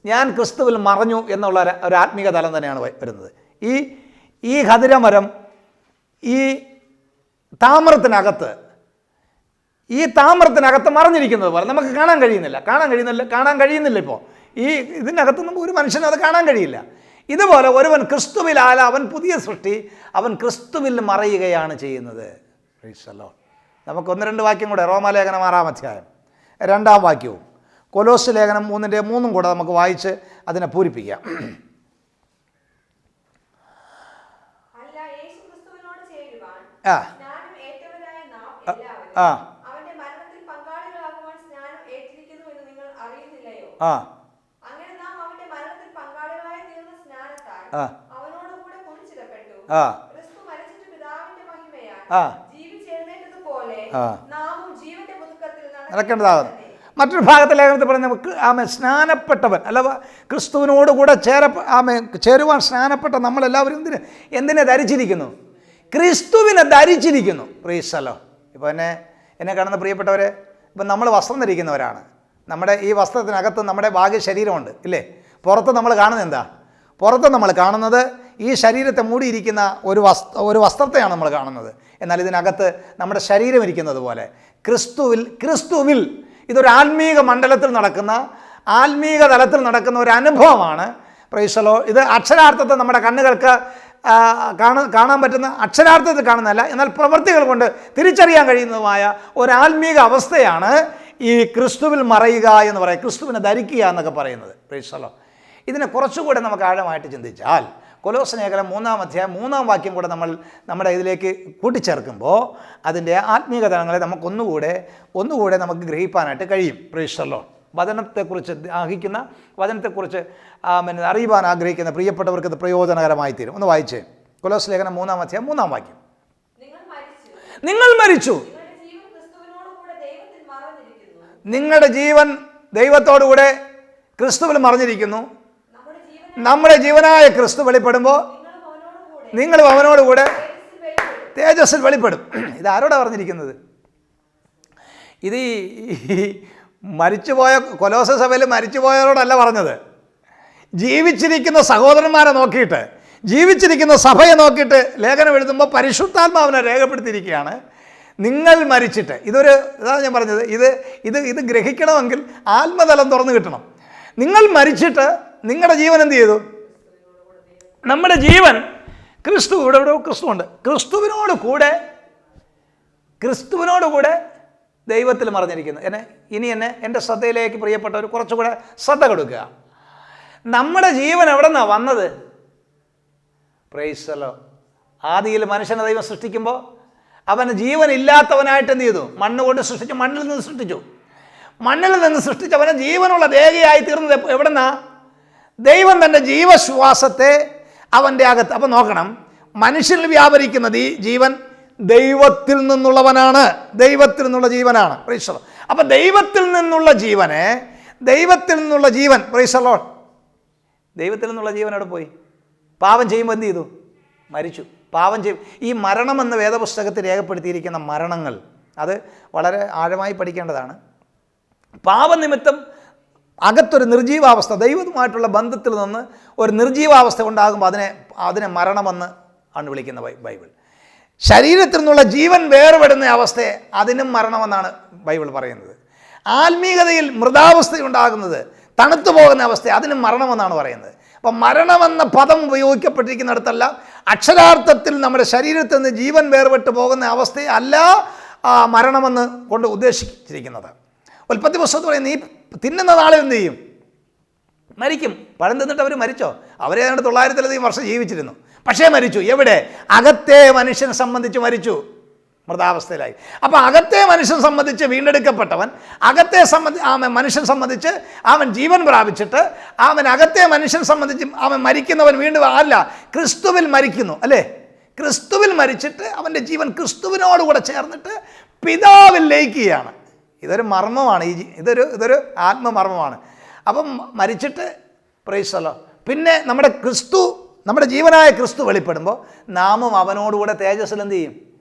ഞാൻ ക്രിസ്തുവിൽ മറഞ്ഞു എന്നുള്ള ഒരു ആത്മീക തലം തന്നെയാണ് വരുന്നത്. ഈ ഖദിരമരം ഈ താമ്രത്തിനകത്ത് മറഞ്ഞിരിക്കുന്നത് പോലെ നമുക്ക് കാണാൻ കഴിയുന്നില്ല. ഇപ്പോൾ ഇതിനകത്തൊന്നും ഒരു മനുഷ്യനും അത് കാണാൻ കഴിയില്ല. ഇതുപോലെ ഒരുവൻ ക്രിസ്തുവിലാല അവൻ പുതിയ സൃഷ്ടി, അവൻ ക്രിസ്തുവിൽ മറയുകയാണ് ചെയ്യുന്നത്. Price the Lord. നമുക്ക് 1-2 വാക്യം കൂടെ, റോമാലേഖനം 6-ാം അധ്യായം 2-ാം വാക്യവും കൊലോസ് ലേഖനം 3-3 കൂടെ നമുക്ക് വായിച്ച് അതിനെ പൂരിപ്പിക്കാം. നടക്കേണ്ടതാകുന്നു. മറ്റൊരു ഭാഗത്തെ ലേഖനത്തിൽ പറയുന്നത് നമുക്ക് സ്നാനപ്പെട്ടവൻ അല്ല, ക്രിസ്തുവിനോട് കൂടെ ചേരുവാൻ സ്നാനപ്പെട്ട നമ്മളെല്ലാവരും എന്തിനെ ധരിച്ചിരിക്കുന്നു? ക്രിസ്തുവിനെ ധരിച്ചിരിക്കുന്നു. Price the Lord. ഇപ്പോൾ എന്നെ കാണുന്ന പ്രിയപ്പെട്ടവരെ, ഇപ്പം നമ്മൾ വസ്ത്രം ധരിക്കുന്നവരാണ്. നമ്മുടെ ഈ വസ്ത്രത്തിനകത്ത് നമ്മുടെ ബാഹ്യ ശരീരമുണ്ട് ഇല്ലേ? പുറത്ത് നമ്മൾ കാണുന്നത് എന്താ? പുറത്ത് നമ്മൾ കാണുന്നത് ഈ ശരീരത്തെ മൂടിയിരിക്കുന്ന ഒരു വസ്ത്രത്തെയാണ് നമ്മൾ കാണുന്നത്. എന്നാൽ ഇതിനകത്ത് നമ്മുടെ ശരീരം ഇരിക്കുന്നത് പോലെ ക്രിസ്തുവിൽ ഇതൊരു ആത്മീക മണ്ഡലത്തിൽ നടക്കുന്ന, ആത്മീക തലത്തിൽ നടക്കുന്ന ഒരു അനുഭവമാണ്. Price the Lord. ഇത് അക്ഷരാർത്ഥത്തിൽ നമ്മുടെ കണ്ണുകൾക്ക് കാണാൻ പറ്റുന്ന, അക്ഷരാർത്ഥത്തിൽ കാണുന്നതല്ല, എന്നാൽ പ്രവൃത്തികൾ കൊണ്ട് തിരിച്ചറിയാൻ കഴിയുന്നതുമായ ഒരു ആത്മീക അവസ്ഥയാണ് ഈ ക്രിസ്തുവിൽ മറയുക എന്ന് പറയുക, ക്രിസ്തുവിനെ ധരിക്കുക എന്നൊക്കെ പറയുന്നത്. Price the Lord. ഇതിനെ കുറച്ചുകൂടെ നമുക്ക് ആഴമായിട്ട് ചിന്തിച്ചാൽ കൊലോസ് ലേഖനം 3-ാം അധ്യായം 3-ാം വാക്യം കൂടെ നമ്മുടെ ഇതിലേക്ക് കൂട്ടിച്ചേർക്കുമ്പോൾ അതിൻ്റെ ആത്മീക തലങ്ങളെ ഒന്നുകൂടെ നമുക്ക് ഗ്രഹിക്കാനായിട്ട് കഴിയും. Praise the Lord. വചനത്തെക്കുറിച്ച് ദാഹിക്കുന്ന, വചനത്തെക്കുറിച്ച് അറിയുവാൻ ആഗ്രഹിക്കുന്ന പ്രിയപ്പെട്ടവർക്ക് ഇത് പ്രയോജനകരമായി തീരും. ഒന്ന് വായിച്ചേ. കൊലോസ് ലേഖനം 3-ാം അധ്യായം 3-ാം വാക്യം. നിങ്ങൾ മരിച്ചു, നിങ്ങളുടെ ജീവൻ ദൈവത്തോടുകൂടെ ക്രിസ്തുവിൽ മറഞ്ഞിരിക്കുന്നു. നമ്മുടെ ജീവനായ ക്രിസ്തു വെളിപ്പെടുമ്പോൾ നിങ്ങളും അവനോടുകൂടെ തേജസ്സിൽ വെളിപ്പെടും. ഇത് ആരോടാ പറഞ്ഞിരിക്കുന്നത്? ഇത് ഈ മരിച്ചുപോയ കൊലോസ സഭയിൽ മരിച്ചുപോയവരോടല്ല പറഞ്ഞത്. ജീവിച്ചിരിക്കുന്ന സഹോദരന്മാരെ നോക്കിയിട്ട്, ജീവിച്ചിരിക്കുന്ന സഭയെ നോക്കിയിട്ട് ലേഖനം എഴുതുമ്പോൾ പരിശുദ്ധാത്മാവിനെ രേഖപ്പെടുത്തിയിരിക്കുകയാണ്. നിങ്ങൾ മരിച്ചിട്ട്, ഇതാണ് ഞാൻ പറഞ്ഞത്, ഇത് ഗ്രഹിക്കണമെങ്കിൽ ആത്മതലം തുറന്നു കിട്ടണം. നിങ്ങൾ മരിച്ചിട്ട് നിങ്ങളുടെ ജീവൻ എന്ത് ചെയ്തു? നമ്മുടെ ജീവൻ ക്രിസ്തു, ഇവിടെ ക്രിസ്തുവുണ്ട്, ക്രിസ്തുവിനോട് കൂടെ ദൈവത്തിൽ മറഞ്ഞിരിക്കുന്നു. ഇനി എൻ്റെ ശ്രദ്ധയിലേക്ക് പ്രിയപ്പെട്ടവർ കുറച്ചുകൂടെ ശ്രദ്ധ കൊടുക്കുക. നമ്മുടെ ജീവൻ എവിടെ നിന്നാണ് വന്നത്? Price the Lord. ആദിയിൽ മനുഷ്യനെ ദൈവം സൃഷ്ടിക്കുമ്പോൾ അവന് ജീവൻ ഇല്ലാത്തവനായിട്ട് എന്ത് ചെയ്തു? മണ്ണ് കൊണ്ട് സൃഷ്ടിച്ചു, മണ്ണിൽ നിന്ന് സൃഷ്ടിച്ചു. മണ്ണിൽ നിന്ന് സൃഷ്ടിച്ചവനെ ജീവനുള്ള ദേഹയായി തീർന്നത് എവിടെന്നാ? ദൈവം തൻ്റെ ജീവശ്വാസത്തെ അവൻ്റെ അകത്ത്. അപ്പം നോക്കണം, മനുഷ്യനിൽ വ്യാപരിക്കുന്ന ജീവൻ ദൈവത്തിൽ നിന്നുള്ളവനാണ്, ദൈവത്തിൽ നിന്നുള്ള ജീവനാണ്. Price the Lord. അപ്പം ദൈവത്തിൽ നിന്നുള്ള ജീവൻ പ്രൈസ് ദി ലോർഡ്, ദൈവത്തിൽ നിന്നുള്ള ജീവൻ അവിടെ പോയി. പാപം ചെയ്യുമ്പോൾ എന്ത് ചെയ്തു? മരിച്ചു. പാപം ചെയ്യും. ഈ മരണമെന്ന് വേദപുസ്തകത്തിൽ രേഖപ്പെടുത്തിയിരിക്കുന്ന മരണങ്ങൾ അത് വളരെ ആഴമായി പഠിക്കേണ്ടതാണ്. പാപനിമിത്തം അകത്തൊരു നിർജീവാവസ്ഥ, ദൈവവുമായിട്ടുള്ള ബന്ധത്തിൽ നിന്ന് ഒരു നിർജീവാവസ്ഥ ഉണ്ടാകുമ്പോൾ അതിനെ മരണമെന്ന് ആണ് വിളിക്കുന്ന ബൈബിൾ. ശരീരത്തിൽ നിന്നുള്ള ജീവൻ വേർപെടുന്ന അവസ്ഥയെ അതിനും മരണമെന്നാണ് ബൈബിൾ പറയുന്നത്. ആത്മീയതയിൽ മൃതാവസ്ഥയുണ്ടാകുന്നത്, തണുത്തു പോകുന്ന അവസ്ഥ, അതിനും മരണമെന്നാണ് പറയുന്നത്. അപ്പം മരണമെന്ന പദം ഉപയോഗിക്കപ്പെട്ടിരിക്കുന്നിടത്തല്ല അക്ഷരാർത്ഥത്തിൽ നമ്മുടെ ശരീരത്തിൽ നിന്ന് ജീവൻ വേർപെട്ട് പോകുന്ന അവസ്ഥയെ അല്ല മരണമെന്ന് കൊണ്ട് ഉദ്ദേശിച്ചിരിക്കുന്നത്. ഉൽപ്പത്തി പുസ്തകത്തിൽ പറയും, നീ തിന്നുന്ന നാളെ എന്ത് ചെയ്യും? മരിക്കും. പഴം തിന്നിട്ട് അവർ മരിച്ചോ? അവരെ 900-ലധികം വർഷം ജീവിച്ചിരുന്നു, പക്ഷേ മരിച്ചു. എവിടെ? അകത്തെ മനുഷ്യനെ സംബന്ധിച്ച് മരിച്ചു, മൃതാവസ്ഥയിലായി. അപ്പോൾ അകത്തെ മനുഷ്യൻ സംബന്ധിച്ച് വീണ്ടെടുക്കപ്പെട്ടവൻ, മനുഷ്യൻ സംബന്ധിച്ച് അവൻ ജീവൻ പ്രാപിച്ചിട്ട് അകത്തെ മനുഷ്യൻ സംബന്ധിച്ച് അവൻ മരിക്കുന്നവൻ വീണ്ടും അല്ല, ക്രിസ്തുവിൽ മരിക്കുന്നു, അല്ലേ? ക്രിസ്തുവിൽ മരിച്ചിട്ട് അവൻ്റെ ജീവൻ ക്രിസ്തുവിനോടുകൂടെ ചേർന്നിട്ട് പിതാവിൽ ലയിക്കുകയാണ്. ഇതൊരു മർമ്മമാണ്, ഇതൊരു ആത്മമർമ്മമാണ്. അപ്പം മരിച്ചിട്ട് പ്രൈസ് ദി ലോർഡ്. പിന്നെ നമ്മുടെ ജീവനായ ക്രിസ്തു വെളിപ്പെടുമ്പോൾ നാമും അവനോടുകൂടെ തേജസ്സിൽ എന്ത് ചെയ്യും?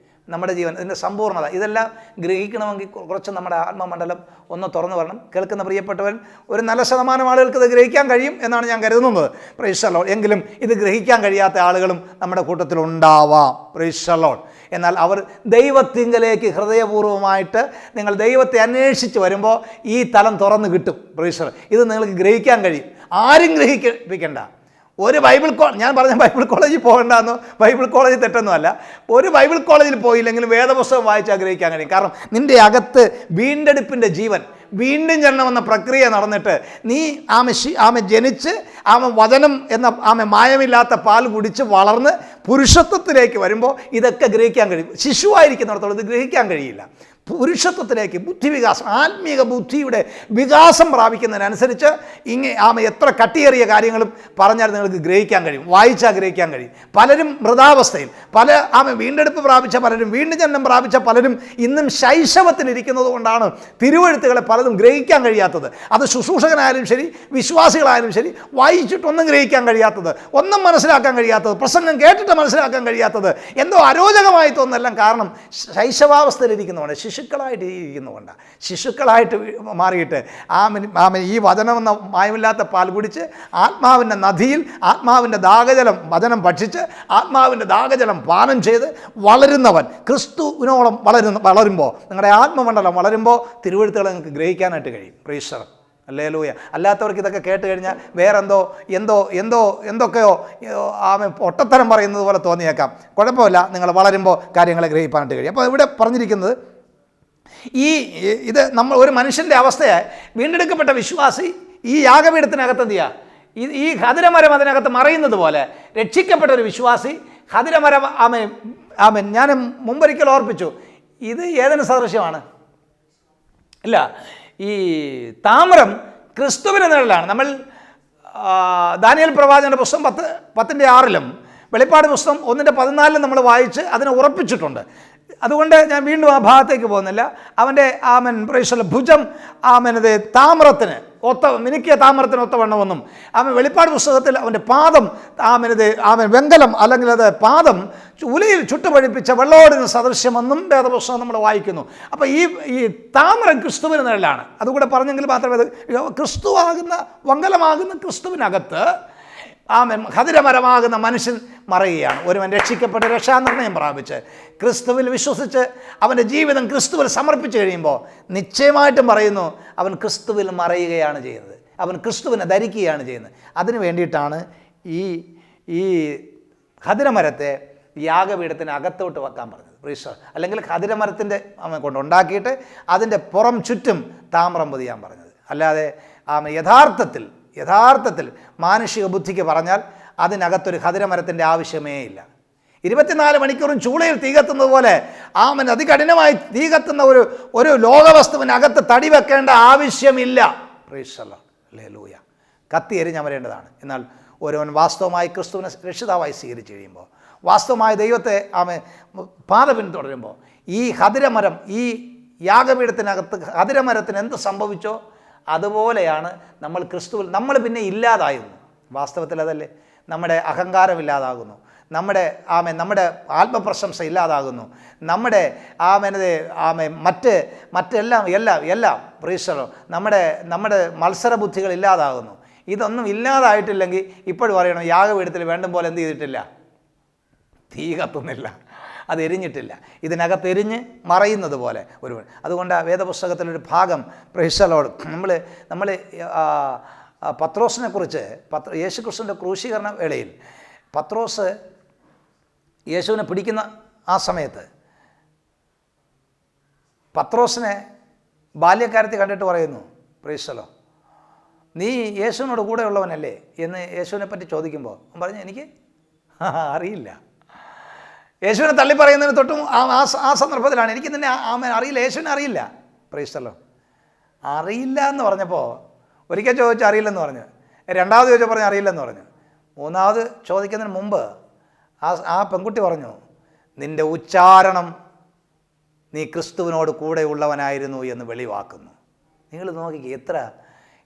നമ്മുടെ ജീവൻ, ഇതിൻ്റെ സമ്പൂർണ്ണത. ഇതെല്ലാം ഗ്രഹിക്കണമെങ്കിൽ കുറച്ച് നമ്മുടെ ആത്മമണ്ഡലം ഒന്ന് തുറന്നു വരണം. കേൾക്കുന്ന പ്രിയപ്പെട്ടവൻ, ഒരു നല്ല ശതമാനം ആളുകൾക്ക് ഇത് ഗ്രഹിക്കാൻ കഴിയും എന്നാണ് ഞാൻ കരുതുന്നത്. Price the Lord. എങ്കിലും ഇത് ഗ്രഹിക്കാൻ കഴിയാത്ത ആളുകളും നമ്മുടെ കൂട്ടത്തിലുണ്ടാവാം. Price the Lord. എന്നാൽ അവർ ദൈവത്തിങ്കലേക്ക് ഹൃദയപൂർവ്വമായിട്ട് നിങ്ങൾ ദൈവത്തെ അന്വേഷിച്ച് വരുമ്പോൾ ഈ തലം തുറന്നു കിട്ടും. Price the Lord. ഇത് നിങ്ങൾക്ക് ഗ്രഹിക്കാൻ കഴിയും. ആരും ഗ്രഹിപ്പിക്കേണ്ട. ഒരു ഞാൻ പറഞ്ഞ ബൈബിൾ കോളേജിൽ പോകണ്ടെന്നോ, ബൈബിൾ കോളേജിൽ തെറ്റൊന്നുമല്ല. ഒരു ബൈബിൾ കോളേജിൽ പോയില്ലെങ്കിലും വേദപുസ്തകം വായിച്ച് ആഗ്രഹിക്കാൻ കഴിയും. കാരണം നിൻ്റെ അകത്ത് വീണ്ടെടുപ്പിൻ്റെ ജീവൻ, വീണ്ടും ജനനമെന്ന പ്രക്രിയ നടന്നിട്ട് നീ ജനിച്ച് വചനം എന്ന മായമില്ലാത്ത പാൽ കുടിച്ച് വളർന്ന് പുരുഷത്വത്തിലേക്ക് വരുമ്പോൾ ഇതൊക്കെ ഗ്രഹിക്കാൻ കഴിയും. ശിശുവായിരിക്കുന്നിടത്തോളം ഇത് ഗ്രഹിക്കാൻ കഴിയില്ല. പുരുഷത്വത്തിലേക്ക് ബുദ്ധിവികാസം, ആത്മീക ബുദ്ധിയുടെ വികാസം പ്രാപിക്കുന്നതിനനുസരിച്ച് എത്ര കട്ടിയേറിയ കാര്യങ്ങളും പറഞ്ഞാൽ നിങ്ങൾക്ക് ഗ്രഹിക്കാൻ കഴിയും, വായിച്ചാൽ ഗ്രഹിക്കാൻ കഴിയും. പലരും മൃതാവസ്ഥയിൽ, വീണ്ടെടുപ്പ് പ്രാപിച്ച പലരും, വീണ്ടും ജനനം പ്രാപിച്ച പലരും ഇന്നും ശൈശവത്തിലിരിക്കുന്നത് കൊണ്ടാണ് തിരുവെഴുത്തുകളെ പലതും ഗ്രഹിക്കാൻ കഴിയാത്തത്. അത് ശുശ്രൂഷകനായാലും ശരി, വിശ്വാസികളായാലും ശരി, വായിച്ചിട്ടൊന്നും ഗ്രഹിക്കാൻ കഴിയാത്തത്, ഒന്നും മനസ്സിലാക്കാൻ കഴിയാത്തത്, പ്രസംഗം കേട്ടിട്ട് മനസ്സിലാക്കാൻ കഴിയാത്തത്, എന്തോ അരോചകമായി തോന്നുന്നെല്ലാം കാരണം ശൈശവാവസ്ഥയിലിരിക്കുന്നതുകൊണ്ട്, ശിശുക്കളായിട്ട് ഇരിക്കുന്നതുകൊണ്ടാണ്. ശിശുക്കളായിട്ട് മാറിയിട്ട് ഈ വചനമെന്ന മായമില്ലാത്ത പാൽ കുടിച്ച് ആത്മാവിൻ്റെ നദിയിൽ ആത്മാവിൻ്റെ ദാഹജലം വചനം ഭക്ഷിച്ച് ആത്മാവിൻ്റെ ദാഹജലം പാനം ചെയ്ത് വളരുന്നവൻ ക്രിസ്തുവിനോളം വളരുമ്പോൾ, നിങ്ങളുടെ ആത്മമണ്ഡലം വളരുമ്പോൾ തിരുവെഴുത്തുകൾ നിങ്ങൾക്ക് ഗ്രഹിക്കാനായിട്ട് കഴിയും. Praise the Lord. ഹല്ലേലൂയ. അല്ലാത്തവർക്ക് ഇതൊക്കെ കേട്ട് കഴിഞ്ഞാൽ എന്തൊക്കെയോ ഒട്ടത്തരം പറയുന്നത് പോലെ തോന്നിയേക്കാം. കുഴപ്പമില്ല, നിങ്ങൾ വളരുമ്പോൾ കാര്യങ്ങളെ ഗ്രഹിക്കാനായിട്ട് കഴിയും. അപ്പോൾ ഇവിടെ പറഞ്ഞിരിക്കുന്നത് ഇത് നമ്മൾ ഒരു മനുഷ്യൻ്റെ അവസ്ഥയെ വീണ്ടെടുക്കപ്പെട്ട വിശ്വാസി ഈ യാഗപീഠത്തിനകത്ത് എന്ത് ചെയ്യുക? ഈ ഖദിരമരം അതിനകത്ത് മറയുന്നത് പോലെ രക്ഷിക്കപ്പെട്ട ഒരു വിശ്വാസി ഖദിരമരം ഞാൻ മുമ്പൊരിക്കൽ ഓർപ്പിച്ചു, ഇത് ഏതിന് സദൃശ്യമാണ്? ഇല്ല, ഈ താമ്രം ക്രിസ്തുവിൻ്റെ നിഴലാണ്. നമ്മൾ ദാനിയേൽ പ്രവാചകൻ്റെ പുസ്തകം 10:6 വെളിപ്പാട് പുസ്തകം 1:14 നമ്മൾ വായിച്ച് അതിനെ ഉറപ്പിച്ചിട്ടുണ്ട്. അതുകൊണ്ട് ഞാൻ വീണ്ടും ആ ഭാഗത്തേക്ക് പോകുന്നില്ല. അവൻ്റെ പ്രൈസല്ല ഭുജം ഇത് താമ്രത്തിന് മിനുക്കിയ താമ്രത്തിന് ഒത്തവണ്ണമെന്നും വെളിപ്പാട് പുസ്തകത്തിൽ അവൻ്റെ പാദം വെങ്കലം അല്ലെങ്കിൽ അത് പാദം ഉലയിൽ ചുട്ടുപഴിപ്പിച്ച വെള്ളോടിന് സദൃശ്യമെന്നും വേദപുസ്തകം നമ്മൾ വായിക്കുന്നു. അപ്പോൾ ഈ താമ്രം ക്രിസ്തുവിന് നിഴലാണ്. അതുകൂടെ പറഞ്ഞെങ്കിൽ മാത്രമേ അത് ക്രിസ്തുവാകുന്ന വെങ്കലമാകുന്ന ക്രിസ്തുവിനകത്ത് ഹതിരമരമാകുന്ന മനുഷ്യൻ മറയുകയാണ്. ഒരുവൻ രക്ഷിക്കപ്പെട്ട് രക്ഷാനിർണയം പ്രാപിച്ച് ക്രിസ്തുവിൽ വിശ്വസിച്ച് അവൻ്റെ ജീവിതം ക്രിസ്തുവിൽ സമർപ്പിച്ച് കഴിയുമ്പോൾ നിശ്ചയമായിട്ടും പറയുന്നു, അവൻ ക്രിസ്തുവിൽ മറയുകയാണ് ചെയ്യുന്നത്, അവൻ ക്രിസ്തുവിനെ ധരിക്കുകയാണ് ചെയ്യുന്നത്. അതിനു വേണ്ടിയിട്ടാണ് ഈ ഹതിരമരത്തെ യാഗപീഠത്തിന് അകത്തോട്ട് വെക്കാൻ പറഞ്ഞത്. പ്രീസ്റ്റർ അല്ലെങ്കിൽ ഹതിരമരത്തിൻ്റെ കൊണ്ടുണ്ടാക്കിയിട്ട് അതിൻ്റെ പുറം ചുറ്റും താമ്രം പൊതിയാൻ പറഞ്ഞത്. അല്ലാതെ യഥാർത്ഥത്തിൽ മാനുഷിക ബുദ്ധിക്ക് പറഞ്ഞാൽ അതിനകത്തൊരു ഹതിരമരത്തിൻ്റെ ആവശ്യമേ ഇല്ല. 24 മണിക്കൂറും ചൂളയിൽ തീ കത്തുന്നത് പോലെ അതികഠിനമായി തീ കത്തുന്ന ഒരു ലോകവസ്തുവിനകത്ത് തടി വെക്കേണ്ട ആവശ്യമില്ല. Price hallelujah. കത്തി എരിഞ്ഞമരേണ്ടതാണ്. എന്നാൽ ഒരുവൻ വാസ്തവമായി ക്രിസ്തുവിനെ രക്ഷിതാവായി സ്വീകരിച്ച് കഴിയുമ്പോൾ, വാസ്തവമായ ദൈവത്തെ പാത പിന്തുടരുമ്പോൾ, ഈ ഹതിരമരം ഈ യാഗപീഠത്തിനകത്ത് ഹതിരമരത്തിന് എന്ത് സംഭവിച്ചോ അതുപോലെയാണ് നമ്മൾ ക്രിസ്തുവിൽ നമ്മൾ പിന്നെ ഇല്ലാതായിരുന്നു. വാസ്തവത്തിൽ അതല്ലേ, നമ്മുടെ അഹങ്കാരം ഇല്ലാതാകുന്നു, നമ്മുടെ ആത്മപ്രശംസ ഇല്ലാതാകുന്നു, നമ്മുടെ എല്ലാം പ്രീശ്വരോ നമ്മുടെ മത്സരബുദ്ധികൾ ഇല്ലാതാകുന്നു. ഇതൊന്നും ഇല്ലാതായിട്ടില്ലെങ്കിൽ ഇപ്പോഴും പറയണം, യാഗപീഠത്തിൽ വേണ്ടും പോലെ എന്ത് ചെയ്തിട്ടില്ല, തീ കത്തുന്നില്ല, അത് എരിഞ്ഞിട്ടില്ല, ഇതിനകത്ത് എരിഞ്ഞ് മറയുന്നത് പോലെ ഒരുവൻ. അതുകൊണ്ട് വേദപുസ്തകത്തിലൊരു ഭാഗം പ്രൈസലോട് നമ്മൾ പത്രോസിനെ കുറിച്ച് യേശുക്രിസ്തുവിൻ്റെ ക്രൂശീകരണ വേളയിൽ പത്രോസ് യേശുവിനെ പിടിക്കുന്ന ആ സമയത്ത് പത്രോസിനെ ബാല്യക്കാരത്തിൽ കണ്ടിട്ട് പറയുന്നു, പ്രൈസലോ നീ യേശുവിനോട് കൂടെ ഉള്ളവനല്ലേ എന്ന് യേശുവിനെ പറ്റി ചോദിക്കുമ്പോൾ അവൻ പറഞ്ഞു, എനിക്ക് അറിയില്ല. യേശുവിനെ തള്ളി പറയുന്നതിന് തൊട്ടും ആ സന്ദർഭത്തിലാണ് എനിക്ക് നിന്നെ അറിയില്ല, യേശുവിനെ അറിയില്ല. പ്രൈസലോ അറിയില്ല എന്ന് പറഞ്ഞപ്പോൾ ഒരിക്കൽ ചോദിച്ചാൽ അറിയില്ലെന്ന് പറഞ്ഞു, രണ്ടാമത് ചോദിച്ചാൽ പറഞ്ഞു അറിയില്ലെന്ന് പറഞ്ഞു, മൂന്നാമത് ചോദിക്കുന്നതിന് മുമ്പ് ആ പെൺകുട്ടി പറഞ്ഞു, നിൻ്റെ ഉച്ചാരണം നീ ക്രിസ്തുവിനോട് കൂടെ ഉള്ളവനായിരുന്നു എന്ന് വെളിവാക്കുന്നു. നിങ്ങൾ നോക്കിക്കേ,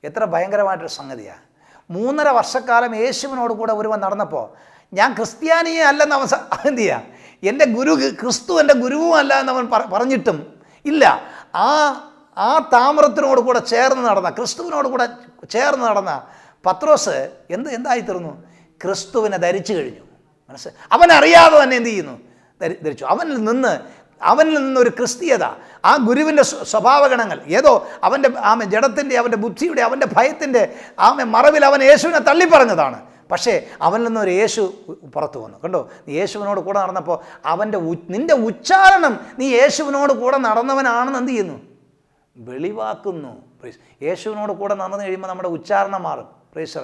എത്ര ഭയങ്കരമായിട്ടൊരു സംഗതിയാണ്. 3.5 വർഷക്കാലം യേശുവിനോട് കൂടെ ഒരുവൻ നടന്നപ്പോൾ ഞാൻ ക്രിസ്ത്യാനിയെ അല്ലെന്ന് അവൻ എന്ത് ചെയ്യുക, എൻ്റെ ക്രിസ്തു എൻ്റെ ഗുരുവുമല്ല എന്നവൻ പറഞ്ഞിട്ടും ഇല്ല, ആ താമ്രത്തിനോട് കൂടെ ചേർന്ന് നടന്ന, ക്രിസ്തുവിനോട് കൂടെ ചേർന്ന് നടന്ന പത്രോസ് എന്തായിത്തീർന്നു, ക്രിസ്തുവിനെ ധരിച്ചു കഴിഞ്ഞു. മനസ്സിലായി? അവനറിയാതെ തന്നെ എന്ത് ചെയ്യുന്നു, ധരിച്ചു. അവനിൽ നിന്നൊരു ക്രിസ്തീയത, ആ ഗുരുവിൻ്റെ സ്വഭാവഗണങ്ങൾ ഏതോ അവൻ്റെ ജഡത്തിൻ്റെ, അവൻ്റെ ബുദ്ധിയുടെ, അവൻ്റെ ഭയത്തിൻ്റെ മറവിൽ അവൻ യേശുവിനെ തള്ളിപ്പറഞ്ഞതാണ്. പക്ഷേ അവനിൽ നിന്നൊരു യേശു പുറത്തു വന്നു. കണ്ടോ, നീ യേശുവിനോട് കൂടെ നടന്നപ്പോൾ നിൻ്റെ ഉച്ചാരണം നീ യേശുവിനോട് കൂടെ നടന്നവനാണെന്ന് എന്ത് ചെയ്യുന്നു, വെളിവാക്കുന്നു. യേശുവിനോട് കൂടെ നടന്നു കഴിയുമ്പോൾ നമ്മുടെ ഉച്ചാരണം മാറും. പ്രൈസ്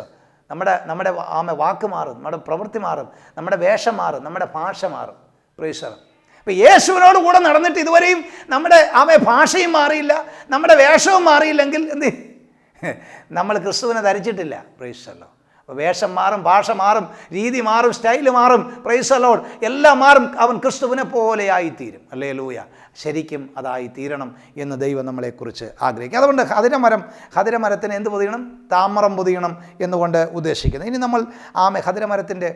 നമ്മുടെ വാക്ക് മാറും, നമ്മുടെ പ്രവൃത്തി മാറും, നമ്മുടെ വേഷം മാറും, നമ്മുടെ ഭാഷ മാറും. പ്രൈസ് അപ്പോൾ യേശുവിനോട് കൂടെ നടന്നിട്ട് ഇതുവരെയും നമ്മുടെ ഭാഷയും മാറിയില്ല, നമ്മുടെ വേഷവും മാറിയില്ലെങ്കിൽ നമ്മൾ ക്രിസ്തുവിനെ ധരിച്ചിട്ടില്ല. പ്രൈസ് അപ്പോൾ വേഷം മാറും, ഭാഷ മാറും, രീതി മാറും, സ്റ്റൈല് മാറും. പ്രൈസ് ലോർഡ്, എല്ലാം മാറും. അവൻ ക്രിസ്തുവിനെ പോലെ ആയിത്തീരും. ഹല്ലേലൂയ. ശരിക്കും അതായി തീരണം എന്ന് ദൈവം നമ്മളെക്കുറിച്ച് ആഗ്രഹിക്കും. അതുകൊണ്ട് ഹതിരമരത്തിന് എന്ത് പൊതിയണം, താമ്രം പൊതിയണം എന്നുകൊണ്ട് ഉദ്ദേശിക്കുന്നത്. ഇനി നമ്മൾ ഹതിരമരത്തിൻ്റെ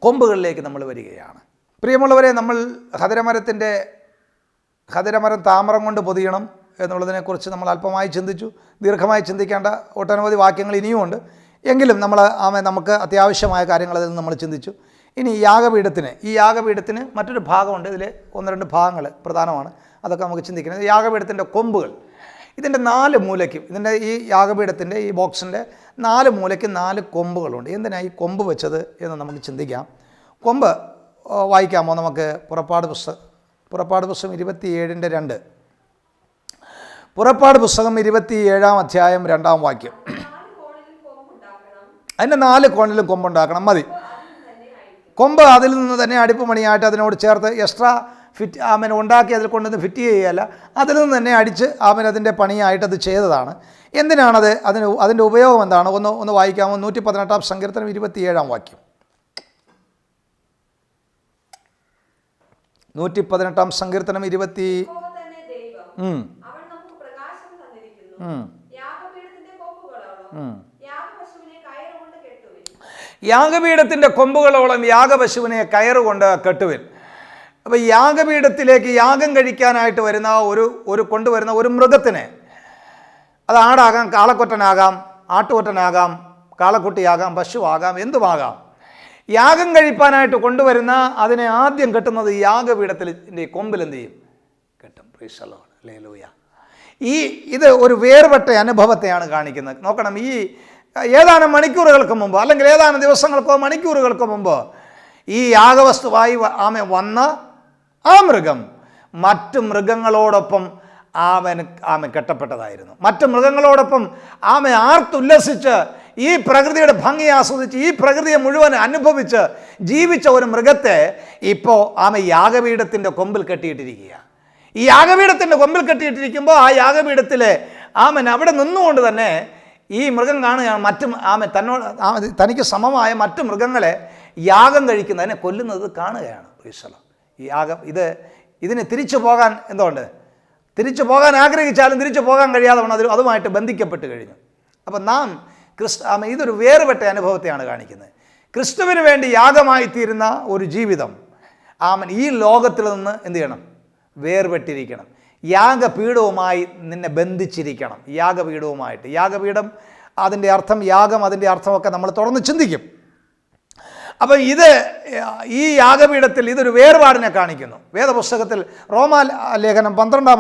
കൊമ്പുകളിലേക്ക് നമ്മൾ വരികയാണ്. പ്രിയമുള്ളവരെ, നമ്മൾ ഹതിരമരം താമ്രം കൊണ്ട് പൊതിയണം എന്നുള്ളതിനെക്കുറിച്ച് നമ്മൾ അല്പമായി ചിന്തിച്ചു. ദീർഘമായി ചിന്തിക്കേണ്ട ഒട്ടനവധി വാക്യങ്ങൾ ഇനിയുമുണ്ട്. എങ്കിലും നമുക്ക് അത്യാവശ്യമായ കാര്യങ്ങൾ അതിൽ നിന്ന് നമ്മൾ ചിന്തിച്ചു. ഇനി ഈ യാഗപീഠത്തിന് മറ്റൊരു ഭാഗമുണ്ട്. ഇതിൽ 1-2 ഭാഗങ്ങൾ പ്രധാനമാണ്, അതൊക്കെ നമുക്ക് ചിന്തിക്കുന്നത്. യാഗപീഠത്തിൻ്റെ കൊമ്പുകൾ, ഇതിൻ്റെ 4 മൂലയ്ക്കും, ഈ യാഗപീഠത്തിൻ്റെ ഈ ബോക്സിൻ്റെ 4 മൂലയ്ക്കും 4 കൊമ്പുകളുണ്ട്. എന്തിനാണ് ഈ കൊമ്പ് വെച്ചത് എന്ന് നമുക്ക് ചിന്തിക്കാം. കൊമ്പ് വായിക്കാമോ നമുക്ക്? പുറപ്പാട് പുസ്തകം 27:2. പുറപ്പാട് പുസ്തകം 27-ാം അധ്യായം 2-ാം വാക്യം. അതിൻ്റെ 4 കോണിലും കൊമ്പുണ്ടാക്കണം. മതി. കൊമ്പ് അതിൽ നിന്ന് തന്നെ അടിപ്പ് മണിയായിട്ട് അതിനോട് ചേർത്ത് എക്സ്ട്രാ ഉണ്ടാക്കി അതിൽ കൊണ്ടുവന്ന് ഫിറ്റ് ചെയ്യുകയല്ല, അതിൽ നിന്ന് തന്നെ അടിച്ച് അതിൻ്റെ പണിയായിട്ട് അത് ചെയ്തതാണ്. എന്തിനാണത്? അതിൻ്റെ ഉപയോഗം എന്താണ്? ഒന്ന് വായിക്കാമോ? 118-ാം സങ്കീർത്തനം 27-ാം വാക്യം. 118 സങ്കീർത്തനം 20. യഹോവ തന്നെ ദൈവം, അവൻ നമുക്ക് പ്രകാശം തന്നിരിക്കുന്നു. യാഗപീഠത്തിന്റെ കൊമ്പുകളോളം യാഗപശുവിനെ കയറുകൊണ്ട് കെട്ടുവിൻ. യാഗപീഠത്തിൻ്റെ കൊമ്പുകളോളം യാഗപശുവിനെ കയറുകൊണ്ട് കെട്ടുവിൻ. അപ്പോൾ യാഗപീഠത്തിലേക്ക് യാഗം കഴിക്കാനായിട്ട് വരുന്ന ഒരു കൊണ്ടുവരുന്ന ഒരു മൃഗത്തിന്, അത് ആടാകാം, കാളക്കൊറ്റനാകാം, ആട്ടുകൊറ്റനാകാം, കാളക്കുട്ടിയാകാം, പശുവാകാം, എന്തുമാകാം, യാഗം കഴിപ്പാനായിട്ട് കൊണ്ടുവരുന്ന അതിനെ ആദ്യം കെട്ടുന്നത് യാഗപീഠത്തിൻ്റെ കൊമ്പിൽ എന്ത് ചെയ്യും? കെട്ടും. Price the Lord. ഹല്ലേലൂയ. ഇത് ഒരു വേർപെട്ട അനുഭവത്തെയാണ് കാണിക്കുന്നത്. നോക്കണം, ഈ ഏതാനും മണിക്കൂറുകൾക്ക് മുമ്പ്, അല്ലെങ്കിൽ ഏതാനും ദിവസങ്ങൾക്കോ മണിക്കൂറുകൾക്കോ മുമ്പ് ഈ യാഗവസ്തുവായി വന്ന ആ മൃഗം മറ്റു മൃഗങ്ങളോടൊപ്പം ആമ കെട്ടപ്പെട്ടതായിരുന്നു. മറ്റു മൃഗങ്ങളോടൊപ്പം ആർത്തുല്ലസിച്ച് ഈ പ്രകൃതിയുടെ ഭംഗി ആസ്വദിച്ച് ഈ പ്രകൃതിയെ മുഴുവൻ അനുഭവിച്ച് ജീവിച്ച ഒരു മൃഗത്തെ ഇപ്പോൾ യാഗപീഠത്തിൻ്റെ കൊമ്പിൽ കെട്ടിയിട്ടിരിക്കുക. ഈ യാഗപീഠത്തിൻ്റെ കൊമ്പിൽ കെട്ടിയിട്ടിരിക്കുമ്പോൾ ആ യാഗപീഠത്തിലെ അവിടെ നിന്നുകൊണ്ട് തന്നെ ഈ മൃഗം കാണുകയാണ് തനിക്ക് സമമായ മറ്റു മൃഗങ്ങളെ യാഗം കഴിക്കുന്നതിനെ കൊല്ലുന്നത് കാണുകയാണ്. ഇതിന് തിരിച്ചു പോകാൻ തിരിച്ചു പോകാൻ ആഗ്രഹിച്ചാലും തിരിച്ചു പോകാൻ കഴിയാതെ അതുമായിട്ട് ബന്ധിക്കപ്പെട്ട് കഴിഞ്ഞു. അപ്പം നാം ഇതൊരു വേറുപെട്ട അനുഭവത്തെയാണ് കാണിക്കുന്നത്. ക്രിസ്തുവിന് വേണ്ടി യാഗമായി തീരുന്ന ഒരു ജീവിതം ഈ ലോകത്തിൽ നിന്ന് എന്ത് ചെയ്യണം? വേർപെട്ടിരിക്കണം. യാഗപീഠവുമായി നിന്നെ ബന്ധിച്ചിരിക്കണം. യാഗപീഠവുമായിട്ട്. യാഗപീഠം അതിൻ്റെ അർത്ഥം, യാഗം അതിൻ്റെ അർത്ഥമൊക്കെ നമ്മൾ തുറന്ന് ചിന്തിക്കും. അപ്പം ഈ യാഗപീഠത്തിൽ ഇതൊരു വേർപാടിനെ കാണിക്കുന്നു. വേദപുസ്തകത്തിൽ റോമാലേഖനം 12-ാം